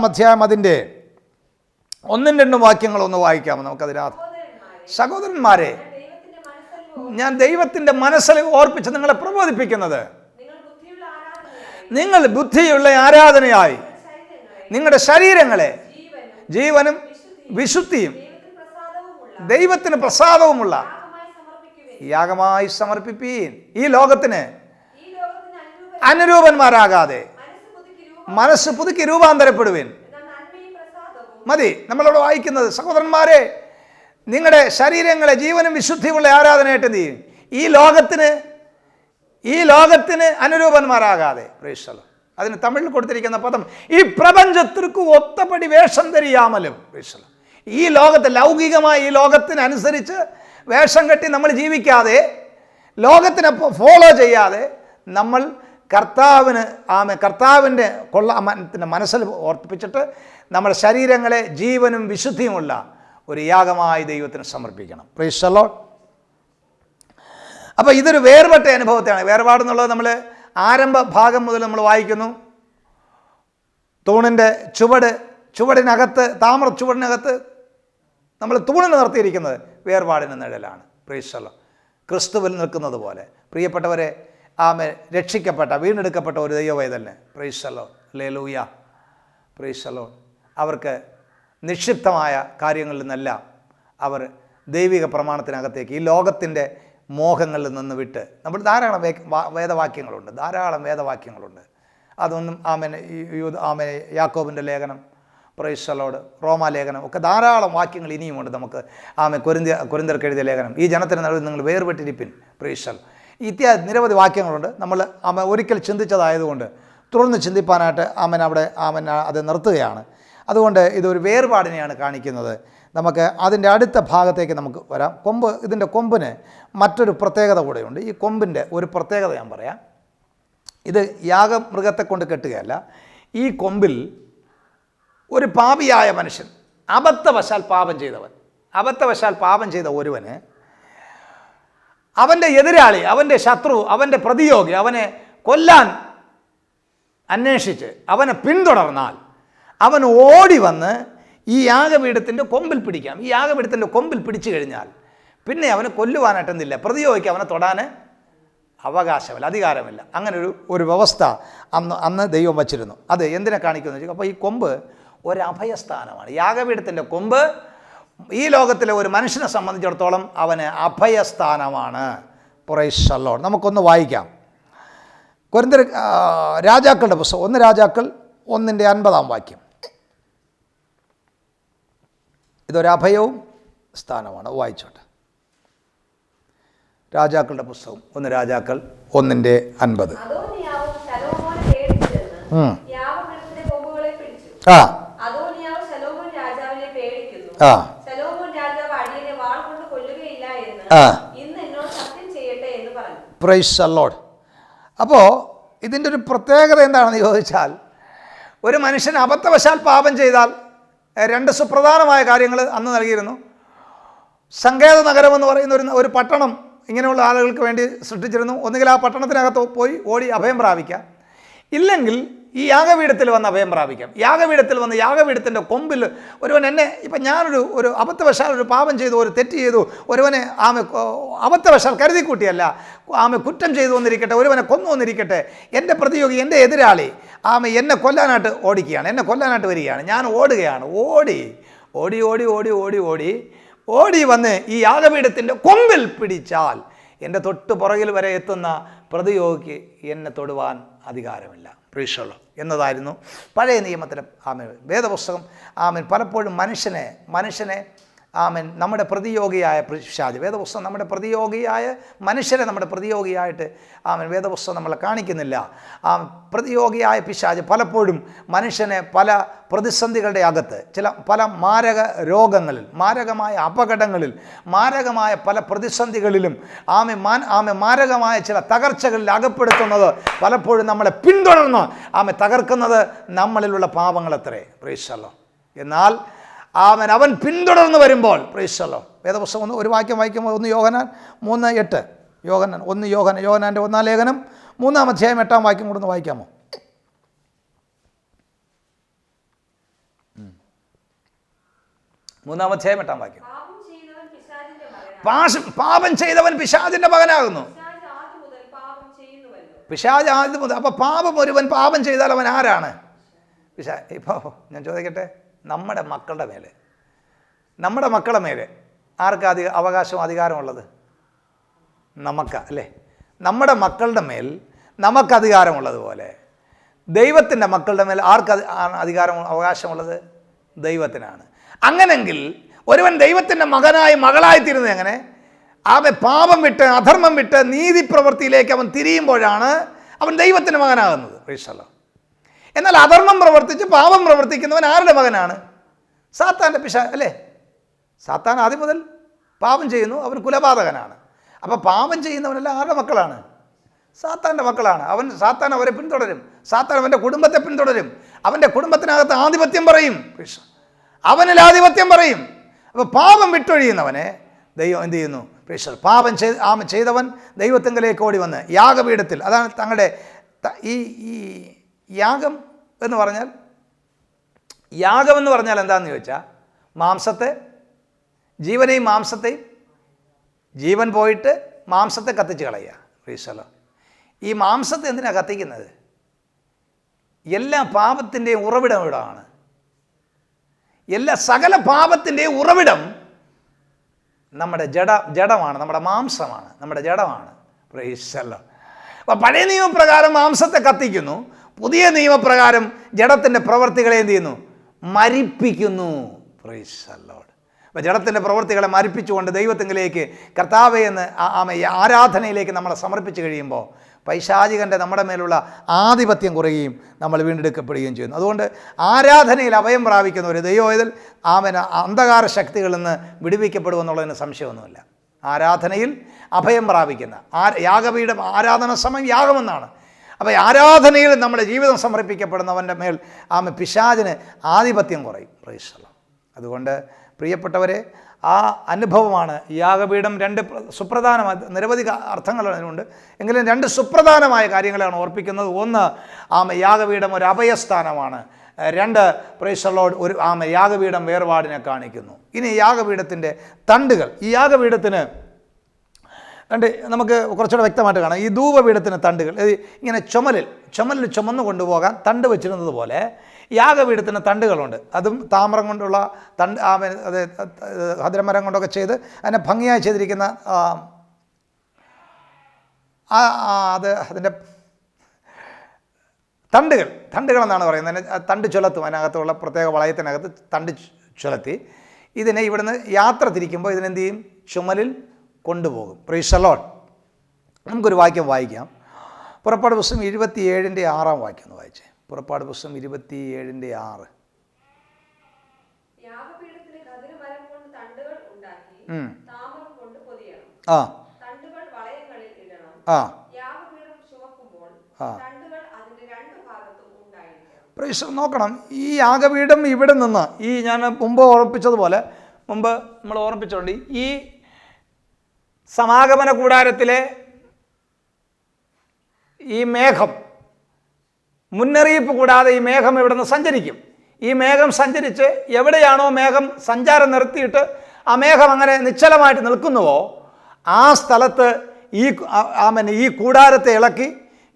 അധ്യായം അതിൻ്റെ 1-2 വാക്യങ്ങളൊന്ന് വായിക്കാമോ നമുക്കതിനകത്ത്? സഹോദരന്മാരെ, ഞാൻ ദൈവത്തിൻ്റെ മനസ്സിൽ ഓർപ്പിച്ച് നിങ്ങളെ പ്രബോധിപ്പിക്കുന്നത്, നിങ്ങൾ ബുദ്ധിയുള്ള ആരാധനയായി നിങ്ങളുടെ ശരീരങ്ങളെ ജീവനും വിശുദ്ധിയും ദൈവത്തിന് പ്രസാദവുമുള്ള യാഗമായി സമർപ്പിപ്പീൻ. ഈ ലോകത്തിന് അനുരൂപന്മാരാകാതെ മനസ്സ് പുതുക്കി രൂപാന്തരപ്പെടുവിൻ. മതി നമ്മളോട് വായിക്കുന്നത്, സഹോദരന്മാരെ, നിങ്ങളുടെ ശരീരങ്ങളെ ജീവനും വിശുദ്ധിയുള്ള ആരാധനയായിട്ട് എന്ത് ചെയ്യും? ഈ ലോകത്തിന് അനുരൂപന്മാരാകാതെ. Price the Lord. അതിന് തമിഴിൽ കൊടുത്തിരിക്കുന്ന പദം, ഈ പ്രപഞ്ചത്തിற்கு ഒത്തപടി വേഷം ധരിയാമലും. Price the Lord. ഈ ലോകത്തെ ലൗകികമായ ഈ ലോകത്തിനനുസരിച്ച് വേഷം കെട്ടി നമ്മൾ ജീവിക്കാതെ, ലോകത്തിനെ ഫോളോ ചെയ്യാതെ, നമ്മൾ കർത്താവിൻ്റെ മനസ്സിൽ ഓർപ്പിച്ചിട്ട് നമ്മുടെ ശരീരങ്ങളെ ജീവനും വിശുദ്ധിയുമുള്ള ഒരു യാഗമായി ദൈവത്തിന് സമർപ്പിക്കണം. Price the Lord. അപ്പോൾ ഇതൊരു വേർപെട്ട അനുഭവത്തെയാണ്. വേർപാടെന്നുള്ളത് നമ്മൾ ആരംഭ ഭാഗം മുതൽ നമ്മൾ വായിക്കുന്നു. തൂണിൻ്റെ ചുവടിനകത്ത്, താമ്ര ചുവടിനകത്ത് നമ്മൾ തൂണിന് നിർത്തിയിരിക്കുന്നത് വേർപാടിന് നിഴലാണ്. Praise the Lord. ക്രിസ്തുവിൽ നിൽക്കുന്നത് പോലെ പ്രിയപ്പെട്ടവരെ, രക്ഷിക്കപ്പെട്ട വീണ്ടെടുക്കപ്പെട്ട ഒരു ദൈവവേദനെ. Praise the Lord. Hallelujah. Praise the Lord. അവർക്ക് നിക്ഷിപ്തമായ കാര്യങ്ങളിൽ നിന്നെല്ലാം അവർ ദൈവിക പ്രമാണത്തിനകത്തേക്ക്, ഈ ലോകത്തിൻ്റെ മോഹങ്ങളിൽ നിന്ന് വിട്ട്, നമ്മൾ ധാരാളം വേദവാക്യങ്ങളുണ്ട്. അതൊന്നും യാക്കോബിൻ്റെ ലേഖനം, പ്രൈസ് ദി ലോർഡ്, റോമാലേഖനം ഒക്കെ ധാരാളം വാക്യങ്ങൾ ഇനിയുമുണ്ട് നമുക്ക്. കൊരിന്ത്യർക്ക് എഴുതിയ ലേഖനം, ഈ ജനത്തിന് നടുവിൽ നിങ്ങൾ വേർപെട്ടിരിപ്പിൻ. Price the Lord. ഇത്യാദി നിരവധി വാക്യങ്ങളുണ്ട്. നമ്മൾ ഒരിക്കൽ ചിന്തിച്ചതായതുകൊണ്ട് തുടർന്ന് ചിന്തിപ്പാനായിട്ട് അവിടെ അത് നിർത്തുകയാണ്. അതുകൊണ്ട് ഇതൊരു വേർപാടിനെയാണ് കാണിക്കുന്നത്. നമുക്ക് അതിൻ്റെ അടുത്ത ഭാഗത്തേക്ക് നമുക്ക് വരാം. ഇതിൻ്റെ കൊമ്പിന് മറ്റൊരു പ്രത്യേകത കൂടെയുണ്ട്. ഈ കൊമ്പിൻ്റെ ഒരു പ്രത്യേകത ഞാൻ പറയാം. ഇത് യാഗമൃഗത്തെ കൊണ്ട് കെട്ടുകയല്ല. ഈ കൊമ്പിൽ ഒരു പാപിയായ മനുഷ്യൻ, അബദ്ധവശാൽ പാപം ചെയ്ത ഒരുവന്, അവൻ്റെ എതിരാളി, അവൻ്റെ ശത്രു, അവൻ്റെ പ്രതിയോഗി അവനെ കൊല്ലാൻ അന്വേഷിച്ച് അവനെ പിന്തുടർന്നാൽ അവൻ ഓടി വന്ന് ഈ യാഗപീഠത്തിൻ്റെ കൊമ്പിൽ പിടിക്കാം. ഈ യാഗപീഠത്തിൻ്റെ കൊമ്പിൽ പിടിച്ചു കഴിഞ്ഞാൽ പിന്നെ അവനെ കൊല്ലുവാനായിട്ടൊന്നില്ല, പ്രതിയോഗിക്ക് അവനെ തൊടാൻ അവകാശമില്ല, അധികാരമില്ല. അങ്ങനെ ഒരു വ്യവസ്ഥ അന്ന് ദൈവം വച്ചിരുന്നു. അത് എന്തിനെ കാണിക്കുമെന്ന് വെച്ചാൽ, അപ്പോൾ ഈ കൊമ്പ് ഒരഭയസ്ഥാനമാണ്. യാഗപീഠത്തിൻ്റെ കൊമ്പ് ഈ ലോകത്തിലെ ഒരു മനുഷ്യനെ സംബന്ധിച്ചിടത്തോളം അവന് അഭയസ്ഥാനമാണ്. Price the Lord. നമുക്കൊന്ന് വായിക്കാം. കൊരിന്ത്യർ രാജാക്കളുടെ പുസ്തകം 1 രാജാക്കൾ 1:50 വാക്യം. ഇതൊരഭയവും സ്ഥാനമാണ്. വായിച്ചോട്ടെ. രാജാക്കളുടെ പുസ്തകം 1 രാജാക്കൾ 1:50. അദോനിയാവും ശലോമോനെ പേടിച്ചെന്ന് യാഗപീഠത്തിന്റെ കൊമ്പുകളെ പിടിച്ചു. അദോനിയാവ് ശലോമോൻ രാജാവിനെ പേടിക്കുന്നു. ശലോമോൻ രാജാവ് അടിയനെ വാൾ കൊണ്ട് കൊല്ലുകയില്ല എന്ന് ഇന്ന് എന്നോട് സത്യം ചെയ്യട്ടെ എന്ന് പറഞ്ഞു. Price the Lord. അപ്പോൾ ഇതിൻ്റെ ഒരു പ്രത്യേകത എന്താണെന്ന് ചോദിച്ചാൽ, ഒരു മനുഷ്യൻ അബദ്ധവശാൽ പാപം ചെയ്താൽ 2 സുപ്രധാനമായ കാര്യങ്ങൾ അന്ന് നൽകിയിരുന്നു. സങ്കേത നഗരമെന്ന് പറയുന്ന ഒരു പട്ടണം ഇങ്ങനെയുള്ള ആളുകൾക്ക് വേണ്ടി സൃഷ്ടിച്ചിരുന്നു. ഒന്നുകിൽ ആ പട്ടണത്തിനകത്ത് പോയി ഓടി അഭയം പ്രാപിക്കാം, ഇല്ലെങ്കിൽ ഈ യാഗപീഠത്തിൽ വന്ന് അഭയം പ്രാപിക്കാം. യാഗപീഠത്തിൽ വന്ന് യാഗപീഠത്തിൻ്റെ കൊമ്പിൽ ഒരുവൻ ഇപ്പം ഞാനൊരു അബദ്ധവശാൽ ഒരു പാപം ചെയ്തു, ഒരു തെറ്റ് ചെയ്തു, ഒരുവനെ അബദ്ധവശാൽ കരുതിക്കൂട്ടിയല്ല, കുറ്റം ചെയ്തു വന്നിരിക്കട്ടെ, ഒരുവനെ കൊന്നു വന്നിരിക്കട്ടെ, എൻ്റെ പ്രതിയോഗി, എൻ്റെ എതിരാളി എന്നെ കൊല്ലാനായിട്ട് ഓടിക്കുകയാണ്, എന്നെ കൊല്ലാനായിട്ട് വരികയാണ്, ഞാൻ ഓടുകയാണ്. ഓടി ഓടി ഓടി ഓടി ഓടി ഓടി ഓടി വന്ന് ഈ യാഗപീഠത്തിൻ്റെ കൊമ്പിൽ പിടിച്ചാൽ എൻ്റെ തൊട്ട് പുറകിൽ വരെ എത്തുന്ന പ്രതിയോഗിക്ക് എന്നെ തൊടുവാൻ അധികാരമില്ല. പ്രീഷുള്ളൂ എന്നതായിരുന്നു പഴയ നിയമത്തിലെ വേദപുസ്തകം. പലപ്പോഴും മനുഷ്യനെ നമ്മുടെ പ്രതിയോഗിയായ പിശാച്, വേദപുസ്തകം നമ്മുടെ പ്രതിയോഗിയായ മനുഷ്യരെ നമ്മുടെ പ്രതിയോഗിയായിട്ട് വേദപുസ്തകം നമ്മളെ കാണിക്കുന്നില്ല. പ്രതിയോഗിയായ പിശാച് പലപ്പോഴും മനുഷ്യനെ പല പ്രതിസന്ധികളുടെ അകത്ത്, പല മാരക രോഗങ്ങളിൽ, മാരകമായ അപകടങ്ങളിൽ, മാരകമായ പല പ്രതിസന്ധികളിലും മാരകമായ ചില തകർച്ചകളിൽ അകപ്പെടുത്തുന്നത് പലപ്പോഴും നമ്മളെ പിന്തുടർന്ന് തകർക്കുന്നത് നമ്മളിലുള്ള പാപങ്ങളത്രേ. പ്രൈസല്ലോ. എന്നാൽ അവൻ പിന്തുടർന്ന് വരുമ്പോൾ, പ്രൈസല്ലോ, വേദപുസ്തകം ഒരു വാക്യം വായിക്കുമ്പോൾ 1 യോഹന്നാൻ 3:8, യോഹന്നാൻ്റെ 1-ാം ലേഖനം 3-ാം അധ്യായം 8-ാം വാക്യം കൂടെ ഒന്ന് വായിക്കാമോ? 3-ാം അധ്യായം 8-ാം വാക്യം. പാപം ചെയ്തവൻ പിശാചിന്റെ മകനാകുന്നു. പിശാച് ആദ്യം മുതൽ. അപ്പോൾ ഒരുവൻ പാപം ചെയ്താൽ അവൻ ആരാണ്? ഇപ്പോൾ ഞാൻ ചോദിക്കട്ടെ, നമ്മുടെ മക്കളുടെ മേലെ ആർക്കാ അവകാശവും അധികാരമുള്ളത്? നമുക്കാ, അല്ലേ? നമ്മുടെ മക്കളുടെ മേൽ നമുക്ക് അധികാരമുള്ളതുപോലെ ദൈവത്തിൻ്റെ മക്കളുടെ മേൽ ആർക്ക് അധികാരം അവകാശമുള്ളത്? ദൈവത്തിനാണ്. അങ്ങനെങ്കിൽ ഒരുവൻ ദൈവത്തിൻ്റെ മകളായിത്തീരുന്നത് എങ്ങനെ? പാപം വിട്ട്, അധർമ്മം വിട്ട് നീതിപ്രവൃത്തിയിലേക്ക് അവൻ തിരിയുമ്പോഴാണ് അവൻ ദൈവത്തിൻ്റെ മകനാകുന്നത്. പ്രീസല്ലോ. എന്നാൽ അധർമ്മം പ്രവർത്തിച്ച് പാപം പ്രവർത്തിക്കുന്നവൻ ആരുടെ മകനാണ്? സാത്താൻ്റെ അല്ലേ? സാത്താൻ ആദ്യം മുതൽ പാപം ചെയ്യുന്നു, അവൻ കുലപാതകനാണ്. അപ്പോൾ പാപം ചെയ്യുന്നവനെല്ലാം ആരുടെ മക്കളാണ്? സാത്താൻ്റെ മക്കളാണ്. സാത്താൻ അവരെ പിന്തുടരും. സാത്താൻ അവൻ്റെ കുടുംബത്തെ പിന്തുടരും. അവൻ്റെ കുടുംബത്തിനകത്ത് ആധിപത്യം പറയും. അവനിൽ ആധിപത്യം പറയും. അപ്പോൾ പാപം വിട്ടൊഴിയുന്നവനെ ദൈവം എന്ത് ചെയ്യുന്നു? പാപം ചെയ്തവൻ ദൈവത്തിങ്കലേക്ക് ഓടി വന്ന് യാഗപീഠത്തിൽ, അതാണ് തങ്ങളുടെ ഈ യാഗം എന്ന് പറഞ്ഞാൽ എന്താണെന്ന് ചോദിച്ചാൽ, ജീവനെയും മാംസത്തെയും, ജീവൻ പോയിട്ട് മാംസത്തെ കത്തിച്ച് കളയുക. പ്രീസലോ. ഈ മാംസത്തെ എന്തിനാണ് കത്തിക്കുന്നത്? എല്ലാ പാപത്തിൻ്റെയും ഉറവിടം ഇവിടമാണ്. സകല പാപത്തിൻ്റെയും ഉറവിടം നമ്മുടെ ജഡമാണ്, നമ്മുടെ മാംസമാണ്, നമ്മുടെ ജഡമാണ്. പ്രീസലോ. അപ്പോൾ പഴയ നിയമപ്രകാരം മാംസത്തെ കത്തിക്കുന്നു, പുതിയ നിയമപ്രകാരം ജഡത്തിൻ്റെ പ്രവൃത്തികളെ എന്ത് ചെയ്യുന്നു? മരിപ്പിക്കുന്നു. Praise the Lord. അപ്പോൾ ജഡത്തിൻ്റെ പ്രവൃത്തികളെ മരിപ്പിച്ചുകൊണ്ട് ദൈവത്തിങ്കിലേക്ക് കർത്താവേ എന്ന് ആരാധനയിലേക്ക് നമ്മളെ സമർപ്പിച്ച് കഴിയുമ്പോൾ പൈശാചികൻ്റെ നമ്മുടെ മേലുള്ള ആധിപത്യം കുറയുകയും നമ്മൾ വീണ്ടെടുക്കപ്പെടുകയും ചെയ്യുന്നു. അതുകൊണ്ട് ആരാധനയിൽ അഭയം പ്രാപിക്കുന്ന ഒരു ദൈവവേദൽ അന്ധകാര ശക്തികളിൽ നിന്ന് വിടുവിക്കപ്പെടുമെന്നുള്ളതിന് സംശയമൊന്നുമില്ല. ആരാധനയിൽ അഭയം പ്രാപിക്കുന്ന യാഗപീഠം, ആരാധന സമയം യാഗമെന്നാണ്. അപ്പോൾ ആരാധനയിൽ നമ്മുടെ ജീവിതം സമർപ്പിക്കപ്പെടുന്നവൻ്റെ മേൽ പിശാചിന് ആധിപത്യം കുറയും. Price the Lord. അതുകൊണ്ട് പ്രിയപ്പെട്ടവരെ, ആ അനുഭവമാണ് യാഗപീഠം. 2 സുപ്രധാനമായ, നിരവധി അർത്ഥങ്ങൾ അതിനുണ്ട്, എങ്കിലും 2 സുപ്രധാനമായ കാര്യങ്ങളാണ് ഓർപ്പിക്കുന്നത്. ഒന്ന്, യാഗപീഠം ഒരു അഭയസ്ഥാനമാണ്. 2, പ്രൈസ് ദി ലോർഡ്, യാഗപീഠം വേർപാടിനെ കാണിക്കുന്നു. ഇനി യാഗപീഠത്തിൻ്റെ തണ്ടുകൾ. ഈ യാഗപീഠത്തിന് നമുക്ക് കുറച്ചുകൂടെ വ്യക്തമായിട്ട് കാണാം. ഈ ധൂപപീഠത്തിന് തണ്ടുകൾ ഇങ്ങനെ ചുമലിൽ ചുമന്നു കൊണ്ടുപോകാൻ തണ്ട് വെച്ചിരുന്നത് പോലെ യാഗപീഠത്തിന് തണ്ടുകളുണ്ട്. അതും താമ്രം കൊണ്ടുള്ള തണ്ട്, അത് ഹദ്രമരം കൊണ്ടൊക്കെ ചെയ്ത് അതിനെ ഭംഗിയായി ചെയ്തിരിക്കുന്ന അതിൻ്റെ തണ്ടുകളെന്നാണ് പറയുന്നത്. തണ്ട് ചുലത്തും, അതിനകത്തുള്ള പ്രത്യേക വളയത്തിനകത്ത് തണ്ട് ചുലത്തി ഇതിനെ ഇവിടുന്ന് യാത്ര തിരിക്കുമ്പോൾ ഇതിനെന്ത് ചെയ്യും? ചുമലിൽ കൊണ്ടുപോകും. Price the Lord. നമുക്കൊരു വാക്യം വായിക്കാം. പുറപ്പാട് പുസ്തകം 27:6 വാക്യം ഒന്ന് വായിച്ചേ. പുറപ്പാട് പുസ്തകം 27:6. യാഗപീഠത്തിന് ഖദിരമരം കൊണ്ട് തണ്ടുകൾ ഉണ്ടാക്കി താമ്രം കൊണ്ട് പൊതിയണം. തണ്ടുകൾ വളയങ്ങളിൽ ഇടണം. യാഗപീഠം ചുവക്കുമ്പോൾ തണ്ടുകൾ അതിന്റെ രണ്ട് ഭാഗത്തും ഉണ്ടായിരിക്കണം. നോക്കണം, ഈ യാഗപീഠം ഇവിടെ നിന്ന് ഈ ഞാൻ മുമ്പ് ഓർമ്മിപ്പിച്ചതുപോലെ നമ്മൾ ഓർമ്മിപ്പിച്ചോണ്ട് ഈ സമാഗമന കൂടാരത്തിലെ ഈ മേഘം മുന്നറിയിപ്പ് കൂടാതെ ഈ മേഘം ഇവിടെ നിന്ന് സഞ്ചരിക്കും. ഈ മേഘം സഞ്ചരിച്ച് എവിടെയാണോ മേഘം സഞ്ചാരം നിർത്തിയിട്ട് ആ മേഘം അങ്ങനെ നിശ്ചലമായിട്ട് നിൽക്കുന്നുവോ ആ സ്ഥലത്ത് ഈ കൂടാരത്തെ ഇളക്കി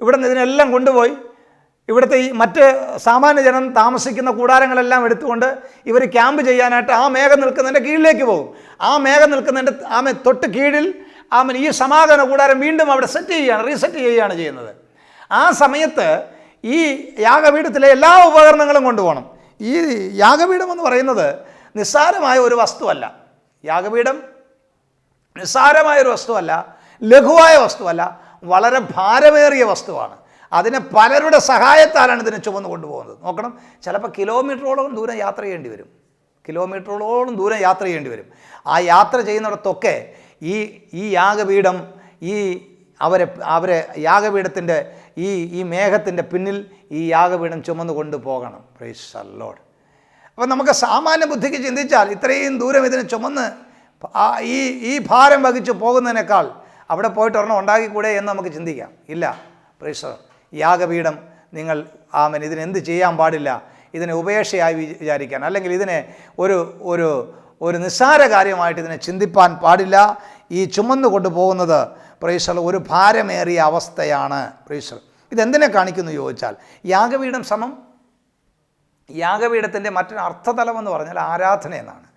ഇവിടെ നിന്ന് ഇതിനെല്ലാം കൊണ്ടുപോയി ഇവിടുത്തെ ഈ മറ്റ് സാമാന്യ ജനം താമസിക്കുന്ന കൂടാരങ്ങളെല്ലാം എടുത്തുകൊണ്ട് ഇവർ ക്യാമ്പ് ചെയ്യാനായിട്ട് ആ മേഘം നിൽക്കുന്നതിൻ്റെ കീഴിലേക്ക് പോകും. ആ മേഘം നിൽക്കുന്നതിൻ്റെ തൊട്ട് കീഴിൽ ഈ സമാഗമന കൂടാരം വീണ്ടും അവിടെ റീസെറ്റ് ചെയ്യുകയാണ് ചെയ്യുന്നത്. ആ സമയത്ത് ഈ യാഗപീഠത്തിലെ എല്ലാ ഉപകരണങ്ങളും കൊണ്ടുപോകണം. ഈ യാഗപീഠം എന്ന് പറയുന്നത് നിസ്സാരമായ ഒരു വസ്തുവല്ല. യാഗപീഠം നിസ്സാരമായൊരു വസ്തുവല്ല, ലഘുവായ വസ്തുവല്ല, വളരെ ഭാരമേറിയ വസ്തുവാണ്. അതിനെ പലരുടെ സഹായത്താലാണ് ഇതിനെ ചുമന്ന് കൊണ്ടുപോകുന്നത്. നോക്കണം, ചിലപ്പോൾ കിലോമീറ്ററോളം ദൂരം യാത്ര ചെയ്യേണ്ടി വരും. ആ യാത്ര ചെയ്യുന്നിടത്തൊക്കെ ഈ യാഗപീഠം അവരെ യാഗപീഠത്തിൻ്റെ ഈ മേഘത്തിൻ്റെ പിന്നിൽ ഈ യാഗപീഠം ചുമന്ന് കൊണ്ടുപോകണം. Praise the Lord. അപ്പം നമുക്ക് സാമാന്യ ബുദ്ധിക്ക് ചിന്തിച്ചാൽ ഇത്രയും ദൂരം ഇതിനെ ചുമന്ന് ഈ ഭാരം വഹിച്ച് പോകുന്നതിനേക്കാൾ അവിടെ പോയിട്ട് ഒരെണ്ണം ഉണ്ടാക്കിക്കൂടെ എന്ന് നമുക്ക് ചിന്തിക്കാം. ഇല്ല, പ്രൈസ് ദി ലോർഡ്. യാഗപീഠം നിങ്ങൾ ഇതിനെന്ത് ചെയ്യാൻ പാടില്ല, ഇതിനെ ഉപേക്ഷയായി വിചാരിക്കാൻ, അല്ലെങ്കിൽ ഇതിനെ ഒരു നിസ്സാര കാര്യമായിട്ട് ഇതിനെ ചിന്തിപ്പാൻ പാടില്ല. ഈ ചുമന്നു കൊണ്ടുപോകുന്നത് പ്രൈസ് ദി ലോർഡ് ഒരു ഭാരമേറിയ അവസ്ഥയാണ്. Price the Lord. ഇതെന്തിനെ കാണിക്കുന്നു ചോദിച്ചാൽ യാഗപീഠത്തിൻ്റെ മറ്റൊരു അർത്ഥതലം എന്ന് പറഞ്ഞാൽ ആരാധന എന്നാണ്.